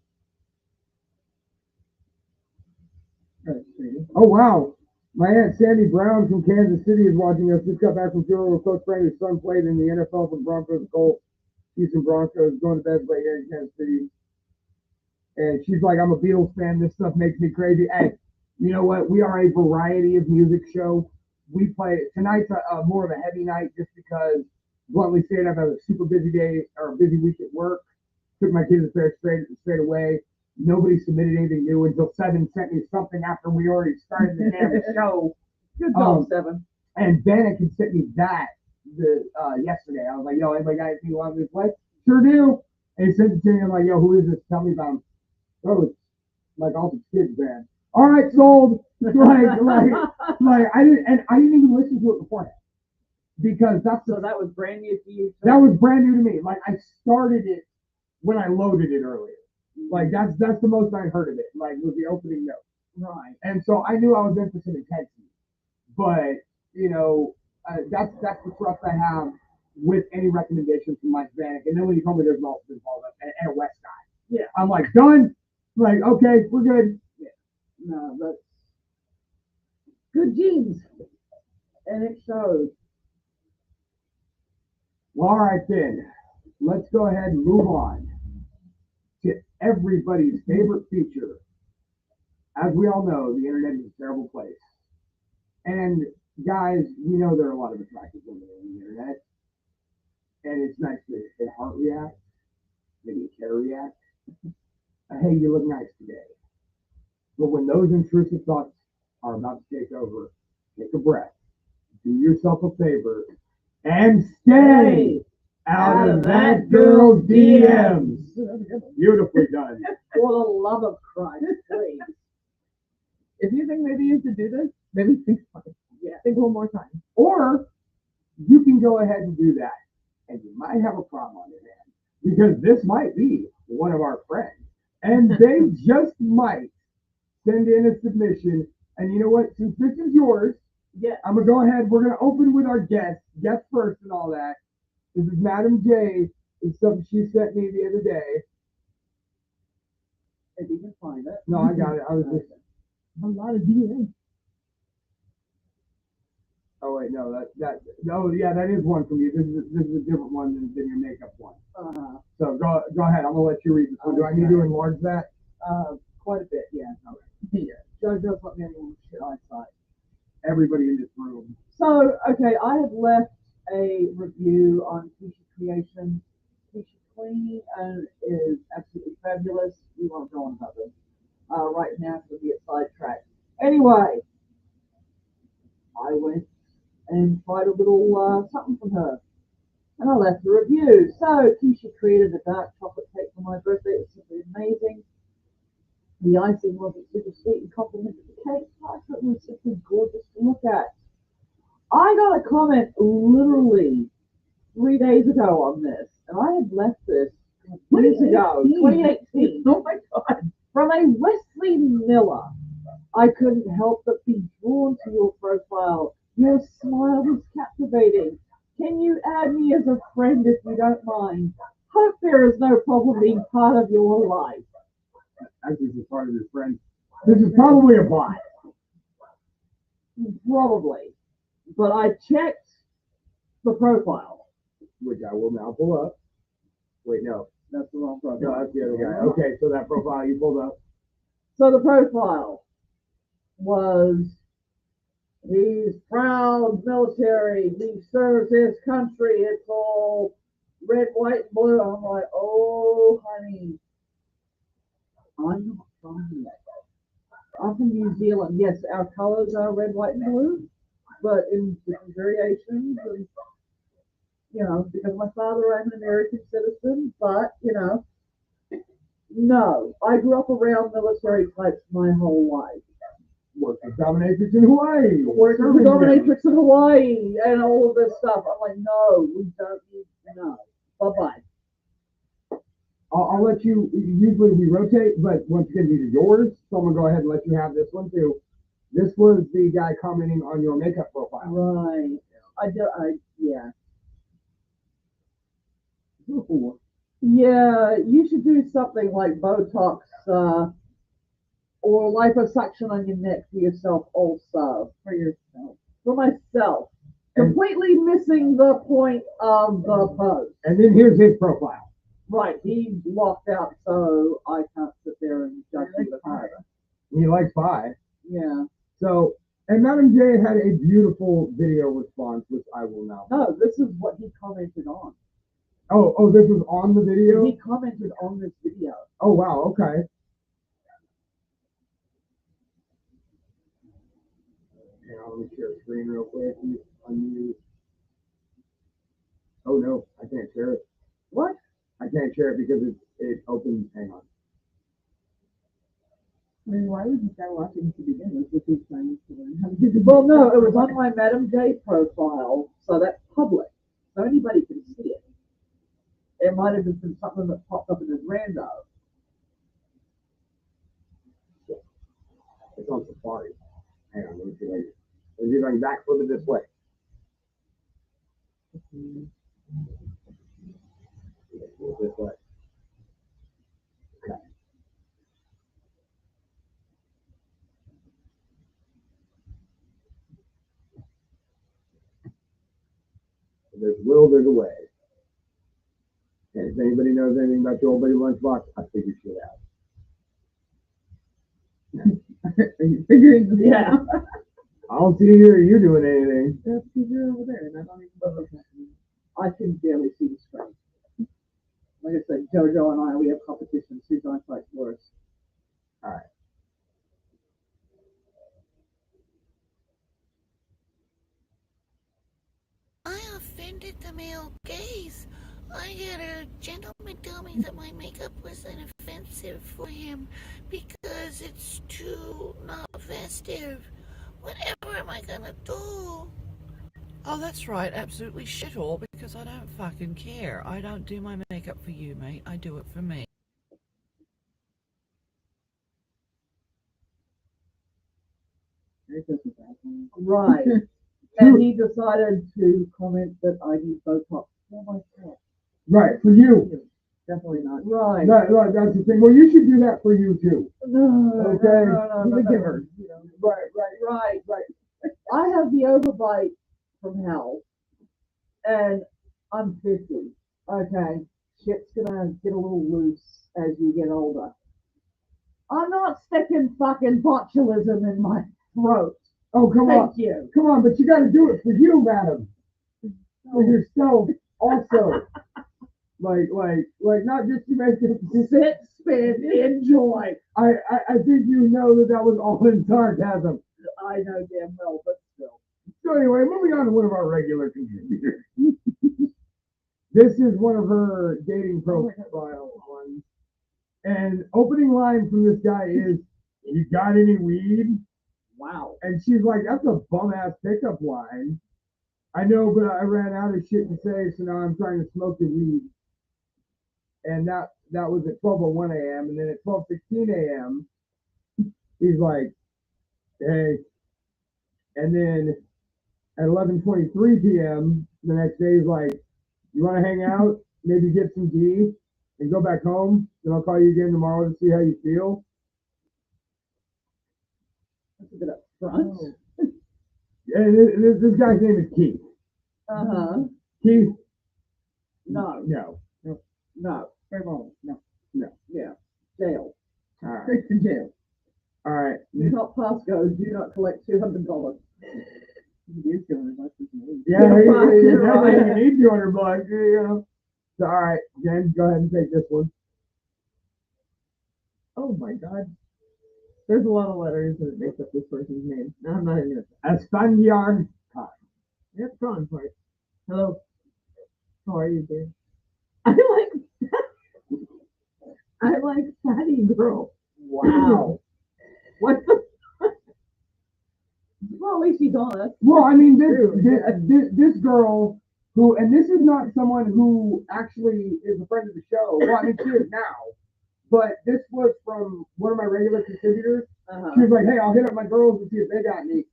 oh wow, my aunt Sandy Brown from Kansas City is watching us. Just got back from funeral with Coach Brandon's son played in the NFL for Broncos and Colts. Houston Broncos, going to bed late here in Kansas City. And she's like, I'm a Beatles fan. This stuff makes me crazy. Hey, you know what? We are a variety of music show. We play tonight's more of a heavy night just because, bluntly stated, I've had a super busy day or a busy week at work. Took my kids there straight away. Nobody submitted anything new until Seven sent me something after we already started the damn show. Good job, Seven. And Bannock had sent me that yesterday. I was like, yo, anybody got anything you want me to play? Sure do. And he sent it to me. I'm like, yo, who is this? Tell me about him. Oh, it's like Altered Kids band. All right, sold. like I didn't even listen to it beforehand because So that was brand new to you. that was brand new to me. Like I started it when I loaded it earlier. Like that's the most I heard of it. Like was the opening note. Right. And so I knew I was in for some intensity. But that's the trust I have with any recommendations from Mike Vanek. And then when you told me there's an Austin involved and a West guy, Yeah. I'm like done. Like okay, we're good. Yeah. No, that's good genes, and it shows. Well, all right then, let's go ahead and move on to everybody's favorite feature. As we all know, the internet is a terrible place. And guys, there are a lot of attractive women on the internet. And it's nice to hit heart react, maybe a care react. Hey, you look nice today. But when those intrusive thoughts are about to take over, take a breath, do yourself a favor, and stay out of that girl's DMs. Beautifully done. For the love of Christ, please. If you think maybe you should do this, maybe think twice. Yeah. Think one more time. Or you can go ahead and do that, and you might have a problem on your hands because this might be one of our friends, and they just might send in a submission. And you know what? Since this is yours, Yeah. I'm gonna go ahead. We're gonna open with our guest first, and all that. This is Madam J. It's something she sent me the other day. If you can find it. No, I got it. I was just. A lot of DMs. Oh wait, no, that is one from you. This is a different one than your makeup one. Uh-huh. So go ahead. I'm gonna let you read this one. Do I need to enlarge that? Quite a bit, yeah. Yeah. Joe does let me anyone shit eyesight. Everybody in this room. So, okay, I have left a review on Keisha Creation. Keisha Queen is absolutely fabulous. We won't go on about this right now because we'll get sidetracked. Anyway, I went and tried a little something from her. And I left a review. So, Keisha created a dark chocolate cake for my birthday. It was simply amazing. The icing wasn't super sweet and complimented the cake. I thought it was simply gorgeous to look at. I got a comment literally 3 days ago on this, and I had left this years ago, 2018. Oh my God. From a Wesley Miller. I couldn't help but be drawn to your profile. Your smile was captivating. Can you add me as a friend if you don't mind? Hope there is no problem being part of your life. Actually, this is part of your friend. This is probably a bot. Probably. But I checked the profile. Which I will now pull up. Wait, no. That's the wrong profile. No, that's the other guy. Okay, so that profile you pulled up. So the profile was, he's proud military, he serves his country, it's all red, white, and blue. I'm like, oh, honey, I'm not from here. I'm from New Zealand. Yes, our colors are red, white, and blue. but in different variations. And, you know, because my father, I'm an American citizen, but, you know, no. I grew up around military types my whole life. Worked as dominatrix in Hawaii. Worked as a dominatrix in Hawaii and all of this stuff. I'm like, no, we don't need to know. Bye-bye. I'll let you, usually we rotate, but once again, these are yours, so I'm going to go ahead and let you have this one too. This was the guy commenting on your makeup profile. Right. Yeah. Ooh. Yeah, you should do something like Botox or liposuction on your neck for yourself also. For yourself. For myself. And- Completely missing the point of the post. And then here's his profile. Right, he's locked out, so I can't sit there and judge Like the pie. He likes pie. Yeah. So, and Madam J had a beautiful video response, which I will now. No, this is what he commented on. Oh, this was on the video? He commented on this video. Oh, wow, okay. Hang on, let me share the screen real quick. Unmute. Oh, no, I can't share it. What? I can't share it because it opens. Hang on. I mean, why would you start watching to begin with if he's trying to learn how to do the Well, no, it was on my Madam J profile, so that's public. So anybody can see it. It might have just been something that popped up in his rando. It's on Safari. Hang on, let me see later. Let me see if I can backflip it this way. This way. Okay. If there's will, there's a way. And if anybody knows anything about your old buddy Lunchbox, I figured shit out. Are you figuring this Yeah. out? I don't see you doing anything. That's because you're over there, and I don't even know what's happening. I can barely see the screen. Like I said, JoJo and I, we have competitions. Whose eyesight's worse? All right. I offended the male gaze. I had a gentleman tell me that my makeup was offensive for him because it's too not festive. Whatever am I gonna do? Oh, that's right, absolutely shit all, because I don't fucking care. I don't do my makeup for you, mate. I do it for me. It doesn't happen. Right. And he decided to comment that I use Botox for myself. Right, for you. Definitely not. Right. Right, that's the thing. Well, you should do that for you too. No, Okay. He's a giver. You know. Right. Right. I have the overbite from hell, and I'm 50. Okay, shit's gonna get a little loose as you get older. I'm not sticking fucking botulism in my throat. Oh, come on. Thank you. Come on, but you got to do it for you, madam. For yourself also. like, not just to make it. Sit, spin, enjoy. I think you know that was all in sarcasm. I know damn well, but still. So anyway, moving on to one of our regular contributors. This is one of her dating profile ones. And opening line from this guy is, "You got any weed?" Wow. And she's like, "That's a bum ass pickup line. I know, but I ran out of shit to say, so now I'm trying to smoke the weed." And that was at 12:01 a.m. And then at 12:16 a.m., he's like, "Hey." And then at 11:23 p.m. the next day, he's like, "You want to hang out? Maybe get some D and go back home? Then I'll call you again tomorrow to see how you feel." That's a bit up front. And this guy's name is Keith. Uh-huh. Keith? No. No. No. Very well. No. Yeah. Jail. All right. Straight to jail. All right. Do not pass go. Do not collect $200. He is doing as much as he needs. Yeah, you Right. need 200 bucks, you know. So, all right, Jen, go ahead and take this one. Oh my God. There's a lot of letters and it makes up this person's name. No, I'm not even gonna. Espanyard That's prawn part. Hello. How are you, dear? I like I like fatty girl. Wow. What the? Well, at least he's honest. Well, I mean, this girl who, and this is not someone who actually is a friend of the show. Well, I mean, she is now. But this was from one of my regular contributors. She was like, "Hey, I'll hit up my girls and see if they got any."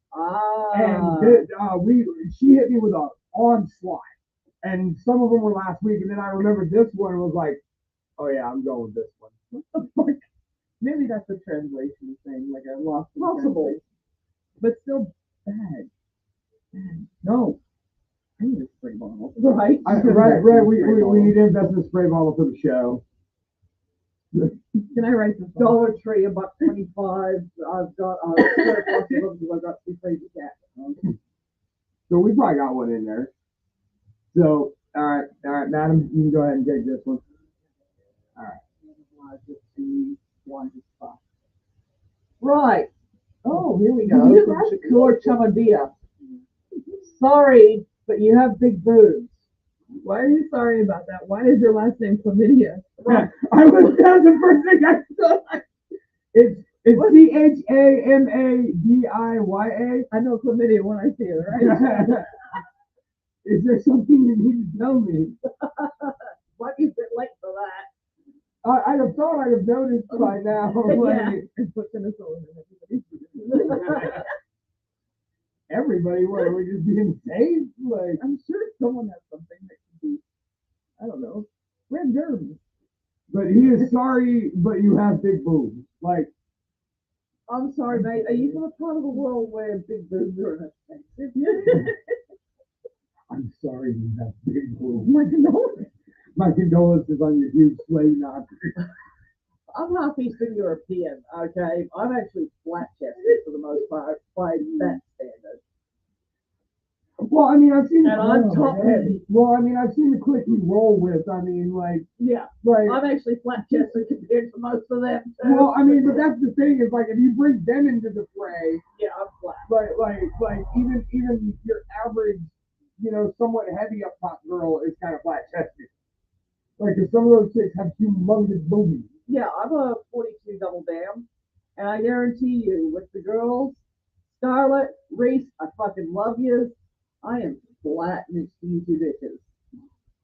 And she hit me with a onslaught, and some of them were last week. And then I remember this one was like, "Oh yeah, I'm going with this one." What the fuck? Maybe that's a translation thing, like I lost the Possible. translation. But still bad. Bad. No. I need a spray bottle. Right. Right. We need to invest in a spray bottle for the show. Can I write this? Dollar Tree, $1.25. I've got a surplus of them because I've got 2 crazy cats. So we probably got one in there. So all right, madam, you can go ahead and take this one. Right. Oh, here we You go. did From that? Shakur Chamadia. Sorry, but you have big boobs. Why are you sorry about that? Why is your last name Chlamydia? I was that's the first thing I saw. It's CHAMADIYA. I know chlamydia when I see it, right? Is there something you need to tell me? What is it like for that? I have thought I have noticed by now. Like, And put penicillin in everybody. everybody, what are we just being safe? Like, I'm sure someone has something that can be, I don't know, red germs. but he is sorry, but you have big boobs. Like, I'm sorry, mate. Are you from a part of the world where big boobs are expensive? I'm sorry you have big boobs. My condolences. My condolences on your huge slay knocker. I'm half Eastern European, okay? I'm actually flat chested for the most part by that standard. Well, I mean, I've seen And I'm top heavy. Well, I mean, I've seen the clique you roll with. I mean, like, Yeah, like. I'm actually flat chested compared to most of them. Too. Well, I mean, but that's the thing is like if you bring them into the fray, Yeah, I'm flat. like even your average, somewhat heavy up top girl is kind of flat chested. Like, if some of those chicks have humongous boobies. Yeah, I'm a 42 double dam, and I guarantee you, with the girls, Scarlett, Reese, I fucking love you. I am flat next to you two bitches.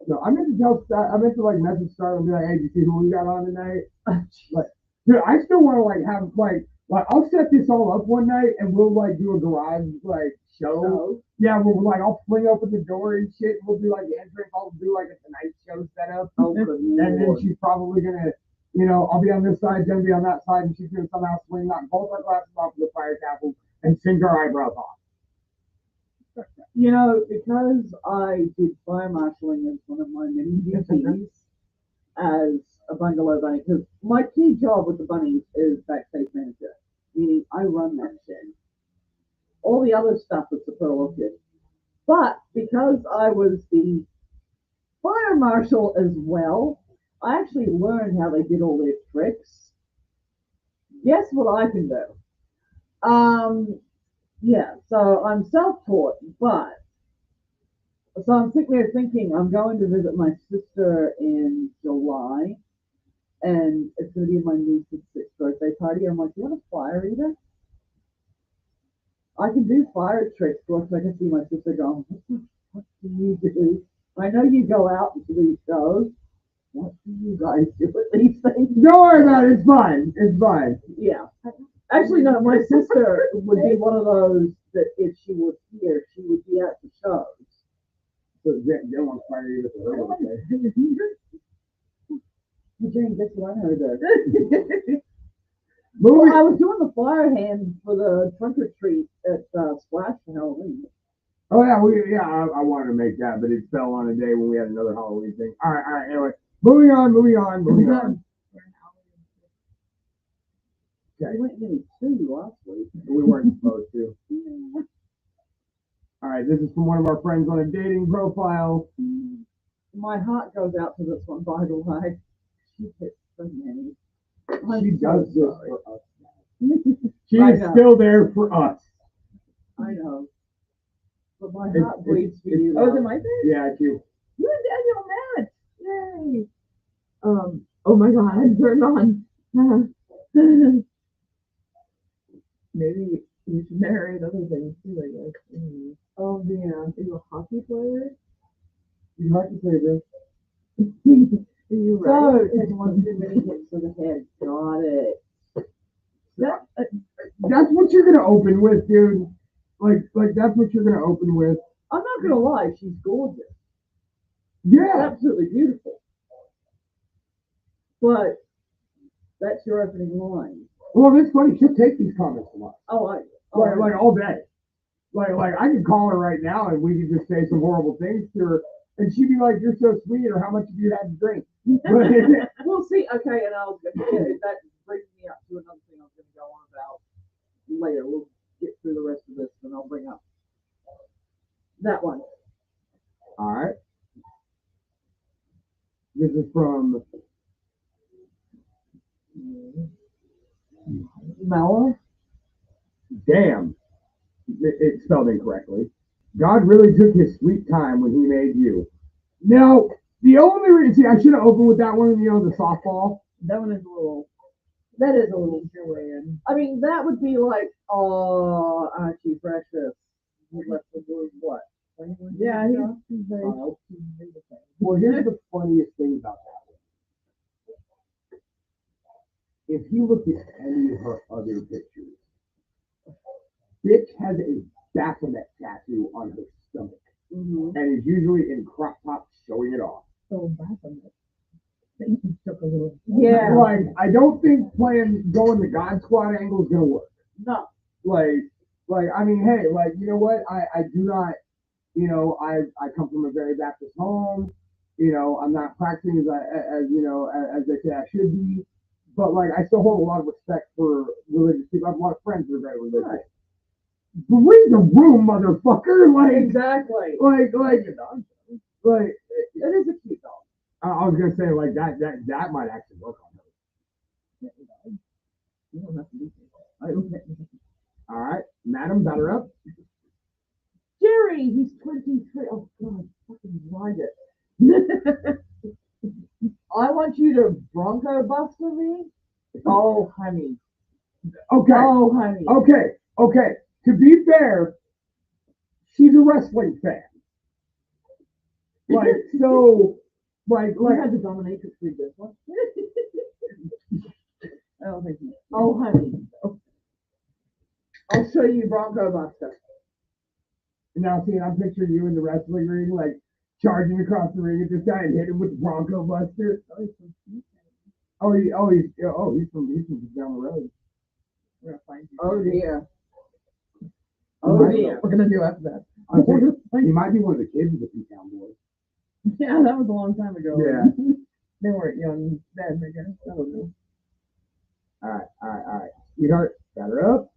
So I meant to like message Scarlett and be like, hey, do you see who we got on tonight? Like, dude, I still want to like have like I'll set this all up one night and we'll like do a garage like show. So, Yeah, we'll like I'll fling open the door and shit. We'll do like the entrance. I'll do like a Tonight Show setup. oh, good And then lord. she's probably gonna, I'll be on this side, Jen will be on that side, and she's gonna somehow swing knock both our glasses off of the fire tackle and singe our eyebrows off. You know, because I did fire marshalling as one of my many duties as a bungalow bunny, because my key job with the bunnies is backstage manager, meaning I run that shit. All the other stuff is superlative. But because I was the fire marshal as well, I actually learned how they did all their tricks. Guess what I can do? Yeah, so I'm self-taught, but so I'm sitting there thinking I'm going to visit my sister in July, and it's going to be my niece's 6th birthday party. I'm like, you want a fire eater? I can do fire tricks, so I can see my sister going, what do you do? I know you go out into these shows. What do you guys do at these things? Don't worry about it. It's fine. It's fine. Yeah. Actually, no, my sister would be one of those that if she was here, she would be at the shows. So Jen wants fire eater for her birthday. Jane, guess what I heard there? Moving. Well, I was doing the fire hand for the trunk or treat at Splash for Halloween. Oh yeah, I wanted to make that, but it fell on a day when we had another Halloween thing. All right. Anyway, moving on. Okay. We went into 2 last week. We weren't supposed to. All right, this is from one of our friends on a dating profile. My heart goes out to this one, by the way. She hit so many. She does this for us. She I is know. still there for us. I know. But my It's- heart bleeds for it's- you. Oh, is it love. my turn? Yeah, it's you. You and Daniel met. Yay. Oh my god, I'm turned on. Maybe you should narrate other things too, I guess. Oh yeah. Are you a hockey player? You have to say this. Are you So, right? taking 1 too many hits to the head. Got it. That, That's what you're gonna open with, dude. Like that's what you're gonna open with. I'm not gonna lie, she's gorgeous. Yeah. Absolutely beautiful. But that's your opening line. Well, it's funny. She'll take these comments from us. Oh, I. Like all day. Like I could call her right now and we could just say some horrible things to her, and she'd be like, "You're so sweet," or "How much have you had to drink?" We'll see. Okay, and that brings me up to another thing I was going to go on about later. We'll get through the rest of this, and I'll bring up that one. All right. This is from Mala? Damn. It's spelled incorrectly. God really took his sweet time when he made you. Now, the only reason, see, I should have opened with that one, the softball. that one is a little That is a little. your way in. I mean, that would be like, oh, Archie Precious. You left the word what? 21 Yeah, years ago? he's very. Oh. Well, here's the funniest thing about that one. If you look at any of her other pictures, bitch has a Baphomet tattoo on her stomach Mhm. and is usually in crop tops showing it off. So bad on it. I think he took a little. Yeah. Like, I don't think going the God Squad angle is gonna work. No. Like, I mean, hey, like, you know what? I do not, I come from a very Baptist home. I'm not practicing as they say I should be. But like, I still hold a lot of respect for religious people. I have a lot of friends that are very religious. Right. Read the room, motherfucker. Like, Exactly. like, That is a cute dog. I was gonna say like that might actually work on her. You don't have to do that. I don't think. All right, Madam, batter up. Jerry, he's 23. Oh, God, fucking ride it. I want you to Bronco Buster me. Oh, honey. Okay, Oh, honey. okay. To be fair, she's a wrestling fan. Like so, like You had the dominatrix read this one. I don't think he. Oh, honey. I'll show you Bronco Buster. now seeing I'm picturing you in the wrestling ring, like charging across the ring at this guy and hit him with the Bronco Buster. He's from just down the road. We're gonna find you. Oh, dear. He Oh, might- dear. We're gonna do after that. I think he might be one of the kids of the P-Town boys. Yeah, that was a long time ago. Yeah. They weren't young then, I guess. I don't know. All right. Sweetheart, batter up.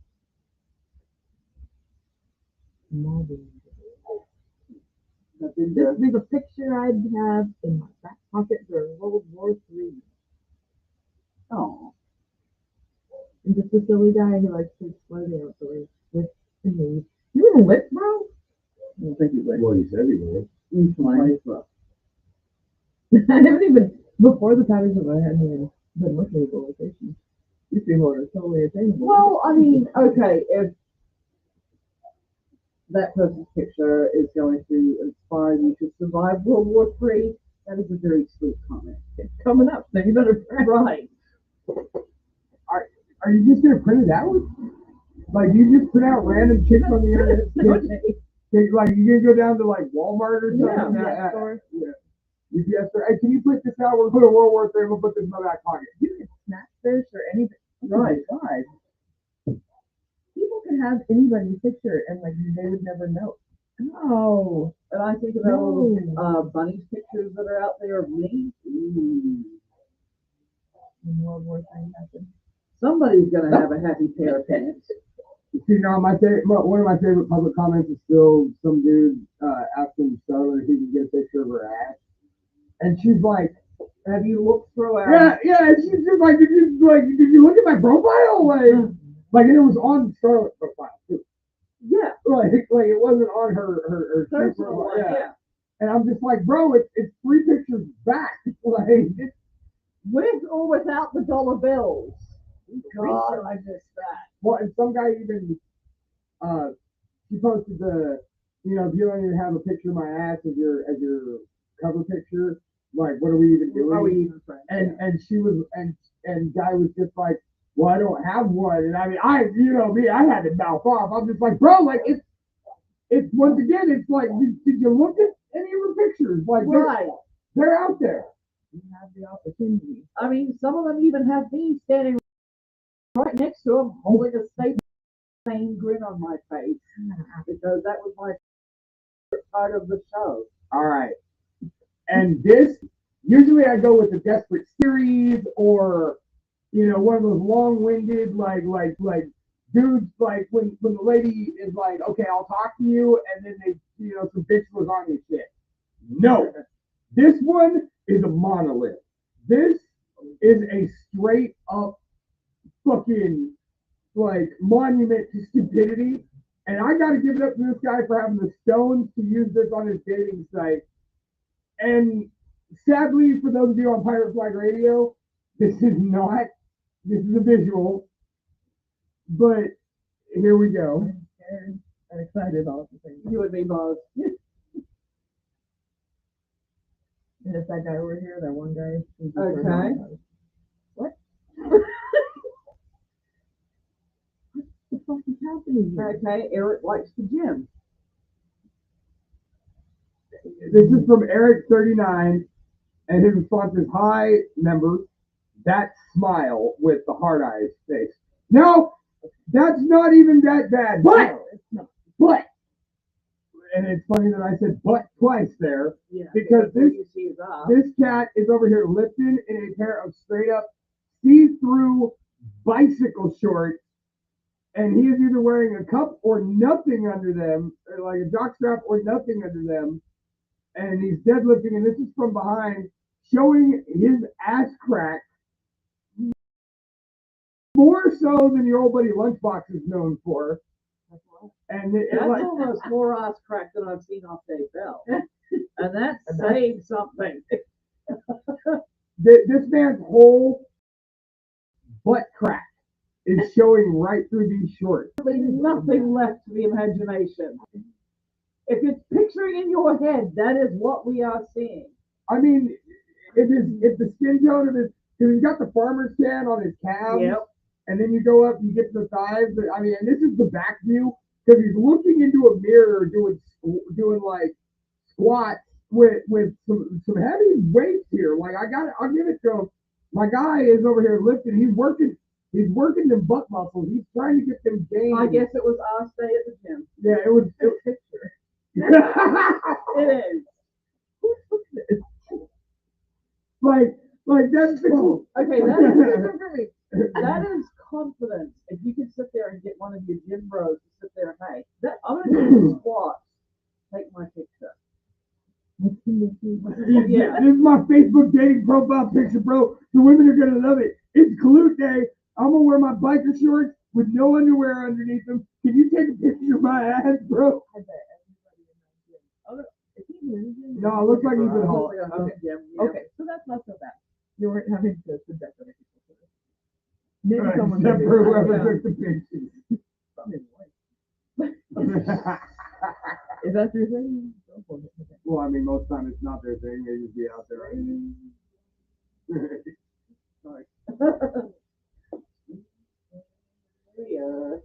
Nothing This good. would be the picture I'd have in my back pocket during World War III. Oh. And just a silly guy who likes to explode outdoors with me. You even lit, bro? I don't think you lit. Well, he said he would. He's fine. I haven't even, before the patterns of I hadn't even been looking at the locations. These people are totally attainable. Well, I mean, okay, if that person's picture is going to inspire you to survive World War III, that is a very sweet comment. It's coming up, so you better prep. Right. Are you just gonna print it out? Like you just print out random chicks on the internet? Like you gonna go down to like Walmart or something? Yeah, store. UPS store. Hey, can you print this out? We're gonna put a World War III. We'll put this in my back pocket. You can snap fish or anything. Right. God. People can have anybody's picture and like they would never know. Oh. And I think about all No. the bunnies pictures that are out there of me. Ooh. When World War III happened. Somebody's going to have a happy pair of pants. See, now one of my favorite public comments is still some dude asking Starla if he can get a picture of her ass, and she's like, Have you looked throughout? yeah, and she's just like, did you look at my profile? Like, and it was on Starla's profile too. Yeah, like it wasn't on her personal one, yeah. And I'm just like, bro, it's 3 pictures back. Like, it's, With or without the dollar bills. God, I miss that. well, and some guy even, she posted if you don't even have a picture of my ass as your cover picture, like, what are we even doing? Are we even friends? And she was, and guy was just like, well, I don't have one. And I mean, I had to mouth off. I'm just like, bro, like, it's once again, it's like, did you look at any of her pictures? Like, Right. they're out there. You have the opportunity. I mean, some of them even have me standing right next to them, holding a same grin on my face, because that was my favorite part of the show. All right. And this, usually I go with the Desperate Series or, one of those long-winded, like dudes, like when the lady is like, okay, I'll talk to you, and then they, some bitch was on your shit. No. This one is a monolith. This is a straight up fucking, like, monument to stupidity. And I got to give it up to this guy for having the stones to use this on his dating site. And sadly, for those of you on Pirate Flag Radio, this is a visual. But here we go. I'm scared and excited all at the same time. You and me both. And if that guy were here, that one guy. he'd be Okay. turned on. What? What the fuck is happening here? Okay, Eric likes the gym. This is from Eric39, and his response is, hi, members. That smile with the hard eyes face. No, that's not even that bad. But, No, it's not. but, and it's funny that I said but twice there, Yeah. because What this you see is up. this cat is over here lifting in a pair of straight up see-through bicycle shorts, and he is either wearing a cup or nothing under them, or like a jockstrap or nothing under them, and he's deadlifting, and this is from behind, showing his ass crack more so than your old buddy Lunchbox is known for. And That's almost more ass crack than I've seen off Dave Bell. And that's saying something. this man's whole butt crack is showing right through these shorts. There's nothing left to the imagination. If it's picturing in your head, that is what we are seeing. I mean, if the skin tone of his, because he's got the farmer's tan on his calves, Yep. and then you go up, you get to the thighs. But I mean, and this is the back view because he's looking into a mirror doing like squats with some heavy weights here. Like I'll give it to him. My guy is over here lifting. He's working them butt muscles. He's trying to get them gained. I guess it was our stay at the gym. Yeah, it was. Picture. It is. like that's the Okay, that is confidence. If you could sit there and get one of your gym bros to sit there and hey, I'm gonna do squats. Take my picture. Yeah. This is my Facebook dating profile picture, bro. The women are gonna love it. It's glute day. I'm gonna wear my biker shorts with no underwear underneath them. Can you take a picture of my ass, bro? I bet everybody in that gym. Oh, no, is he losing? No, it looks like he's at home. Okay, so that's not so bad. You weren't having to subject other people to this. Maybe someone Except did. for whoever Yeah. took the pictures. Probably white. Is that your thing? Go for it. Okay. Well, I mean, most time it's not their thing. They just be out there. Sorry. Yeah.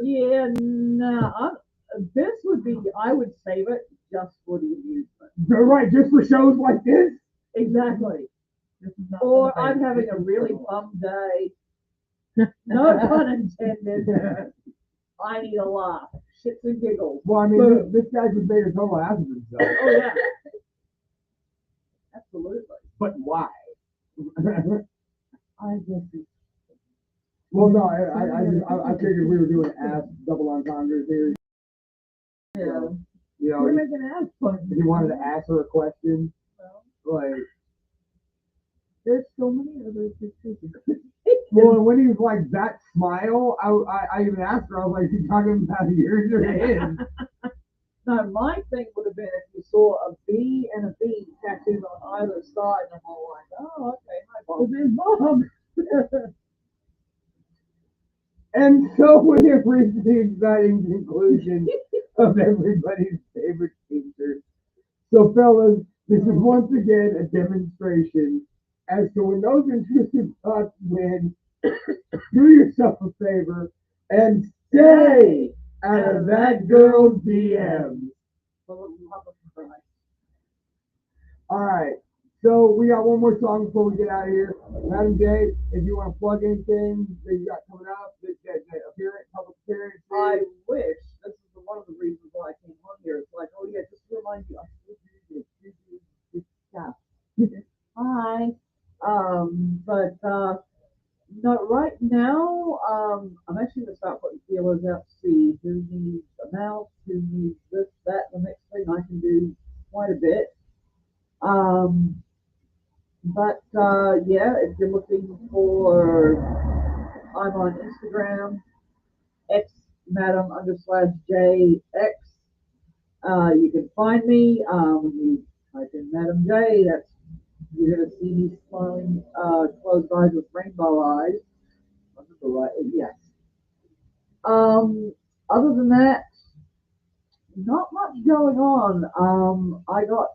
Yeah, no. This would be, I would save it just for the amusement. Right, just for shows like this. Exactly. This is not Or for the I'm face. having a really bum day. No pun intended. I need a laugh. Shits and giggles. Well, I mean, this guy just made a total ass of himself. Oh, yeah. Absolutely. But why? I just, Well, no, I figured we were doing ass double entendres here. yeah. You know, We're making ass fun. he wanted to ask her a question. Like, There's so many other pictures. Well, and when he was like that smile, I even asked her, I was like, you talking about yours or his? No, my thing would have been if you saw a B and a B tattooed on either side, and I'm all like, oh, okay, hi, Bob. Bob. And so we have reached the exciting conclusion of everybody's favorite t-shirt. So fellas, this is once again a demonstration as to when those intrusive thoughts win, do yourself a favor and stay out of that girl's DMs. All right. So we got one more song before we get out of here. Madam J, if you want to plug anything that you got coming up, that appearance, public appearance. I wish this is one of the reasons why I came on here. It's like, oh yeah, just to remind you, hi. But no, right now, I'm actually gonna start putting feelers out to see who needs a mouse, who needs this, that, the next thing. I can do quite a bit. But yeah, if you're looking for, I'm on Instagram, xmadam_JX. You can find me. When you type in Madam J, that's, you're gonna see me smiling, closed eyes with rainbow eyes. Right? Yes. Other than that, not much going on. I got,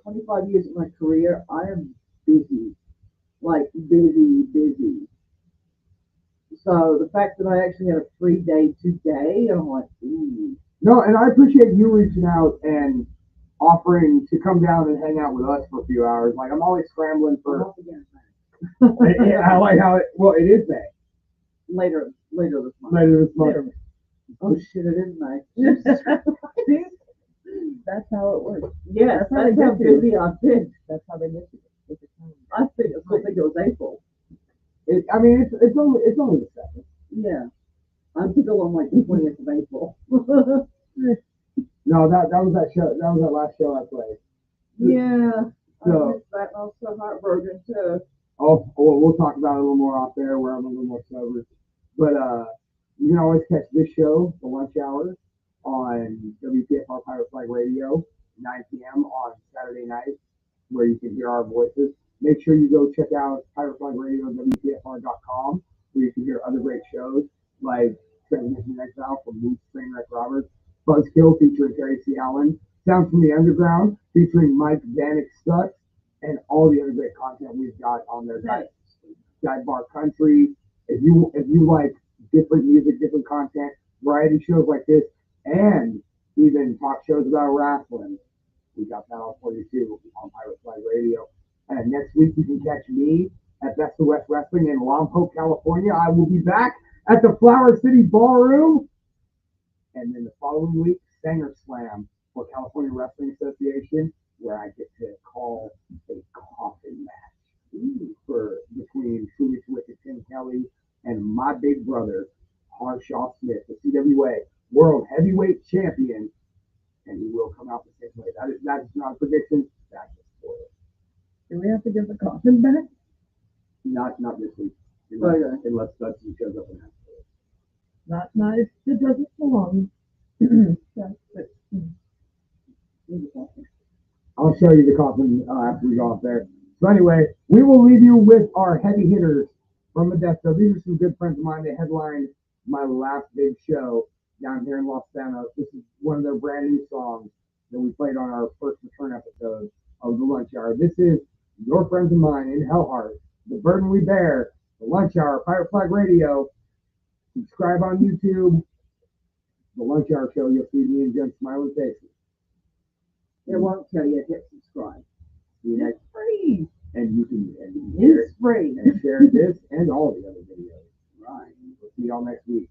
25 years of my career. I am busy, like busy. So the fact that I actually had a free day today, I'm like, ooh. No, and I appreciate you reaching out and offering to come down and hang out with us for a few hours. Like, I'm always scrambling for. Yeah, I like how it. Well, it is May. Later this month. Later this month. Oh shit, it is May. See? That's how it works. Yeah, That's that's how how they get busy I've been. That's how they miss it. With the time. I still think it was April. I mean, it's only the second. Yeah. I'm still on like the 20th of April. No, that was that show. That was that last show I played. Yeah. So- I missed that, and I was so heartbroken too. Oh, well, we'll talk about it a little more off there where I'm a little more sober. But you can always catch this show, The Lunch Hour, on WPFR Pirate Flag Radio, 9 p.m. on Saturday night, where you can hear our voices. Make sure you go check out Pirate Flag Radio, WPFR.com, where you can hear other great shows like Transmission Exile from Moose Trainwreck Roberts, Buzzkill featuring Terry C. Allen, Sounds from the Underground featuring Mike Vanek Stutz, and all the other great content we've got on there. Dive Bar Country. If you like different music, different content, variety shows like this, and even talk shows about wrestling, we got that all for you too on Pirate Flag Radio. And next week you can catch me at Best of West Wrestling in Lompoc, California. I will be back at the Flower City Ballroom. And then the following week, Sanger Slam for California Wrestling Association, where I get to call a coffin match for between Foolish Wicked Tim Kelly and my big brother, Harshaw Smith, the CWA World Heavyweight Champion, and he will come out the same way. That is not a prediction. That's a spoiler. Do we have to give the coffin back? Not this week, unless Dudson shows up in that. Not if it doesn't belong. Yeah, but, I'll show you the coffin after we go off there. So anyway, we will leave you with our heavy hitters from Modesto. These are some good friends of mine. They headlined my last big show down here in Los Santos. This is one of their brand new songs that we played on our first return episode of The Lunch Hour. This is your friends of mine in Hellheart, The Burden We Bear, The Lunch Hour, Pirate Flag Radio. Subscribe on YouTube. The Lunch Hour Show, you'll see me and Jen smiling faces. It won't tell you to hit subscribe. See you next, It's free. and you can share, It's free. and share this and all the other videos. Right. We'll see y'all next week.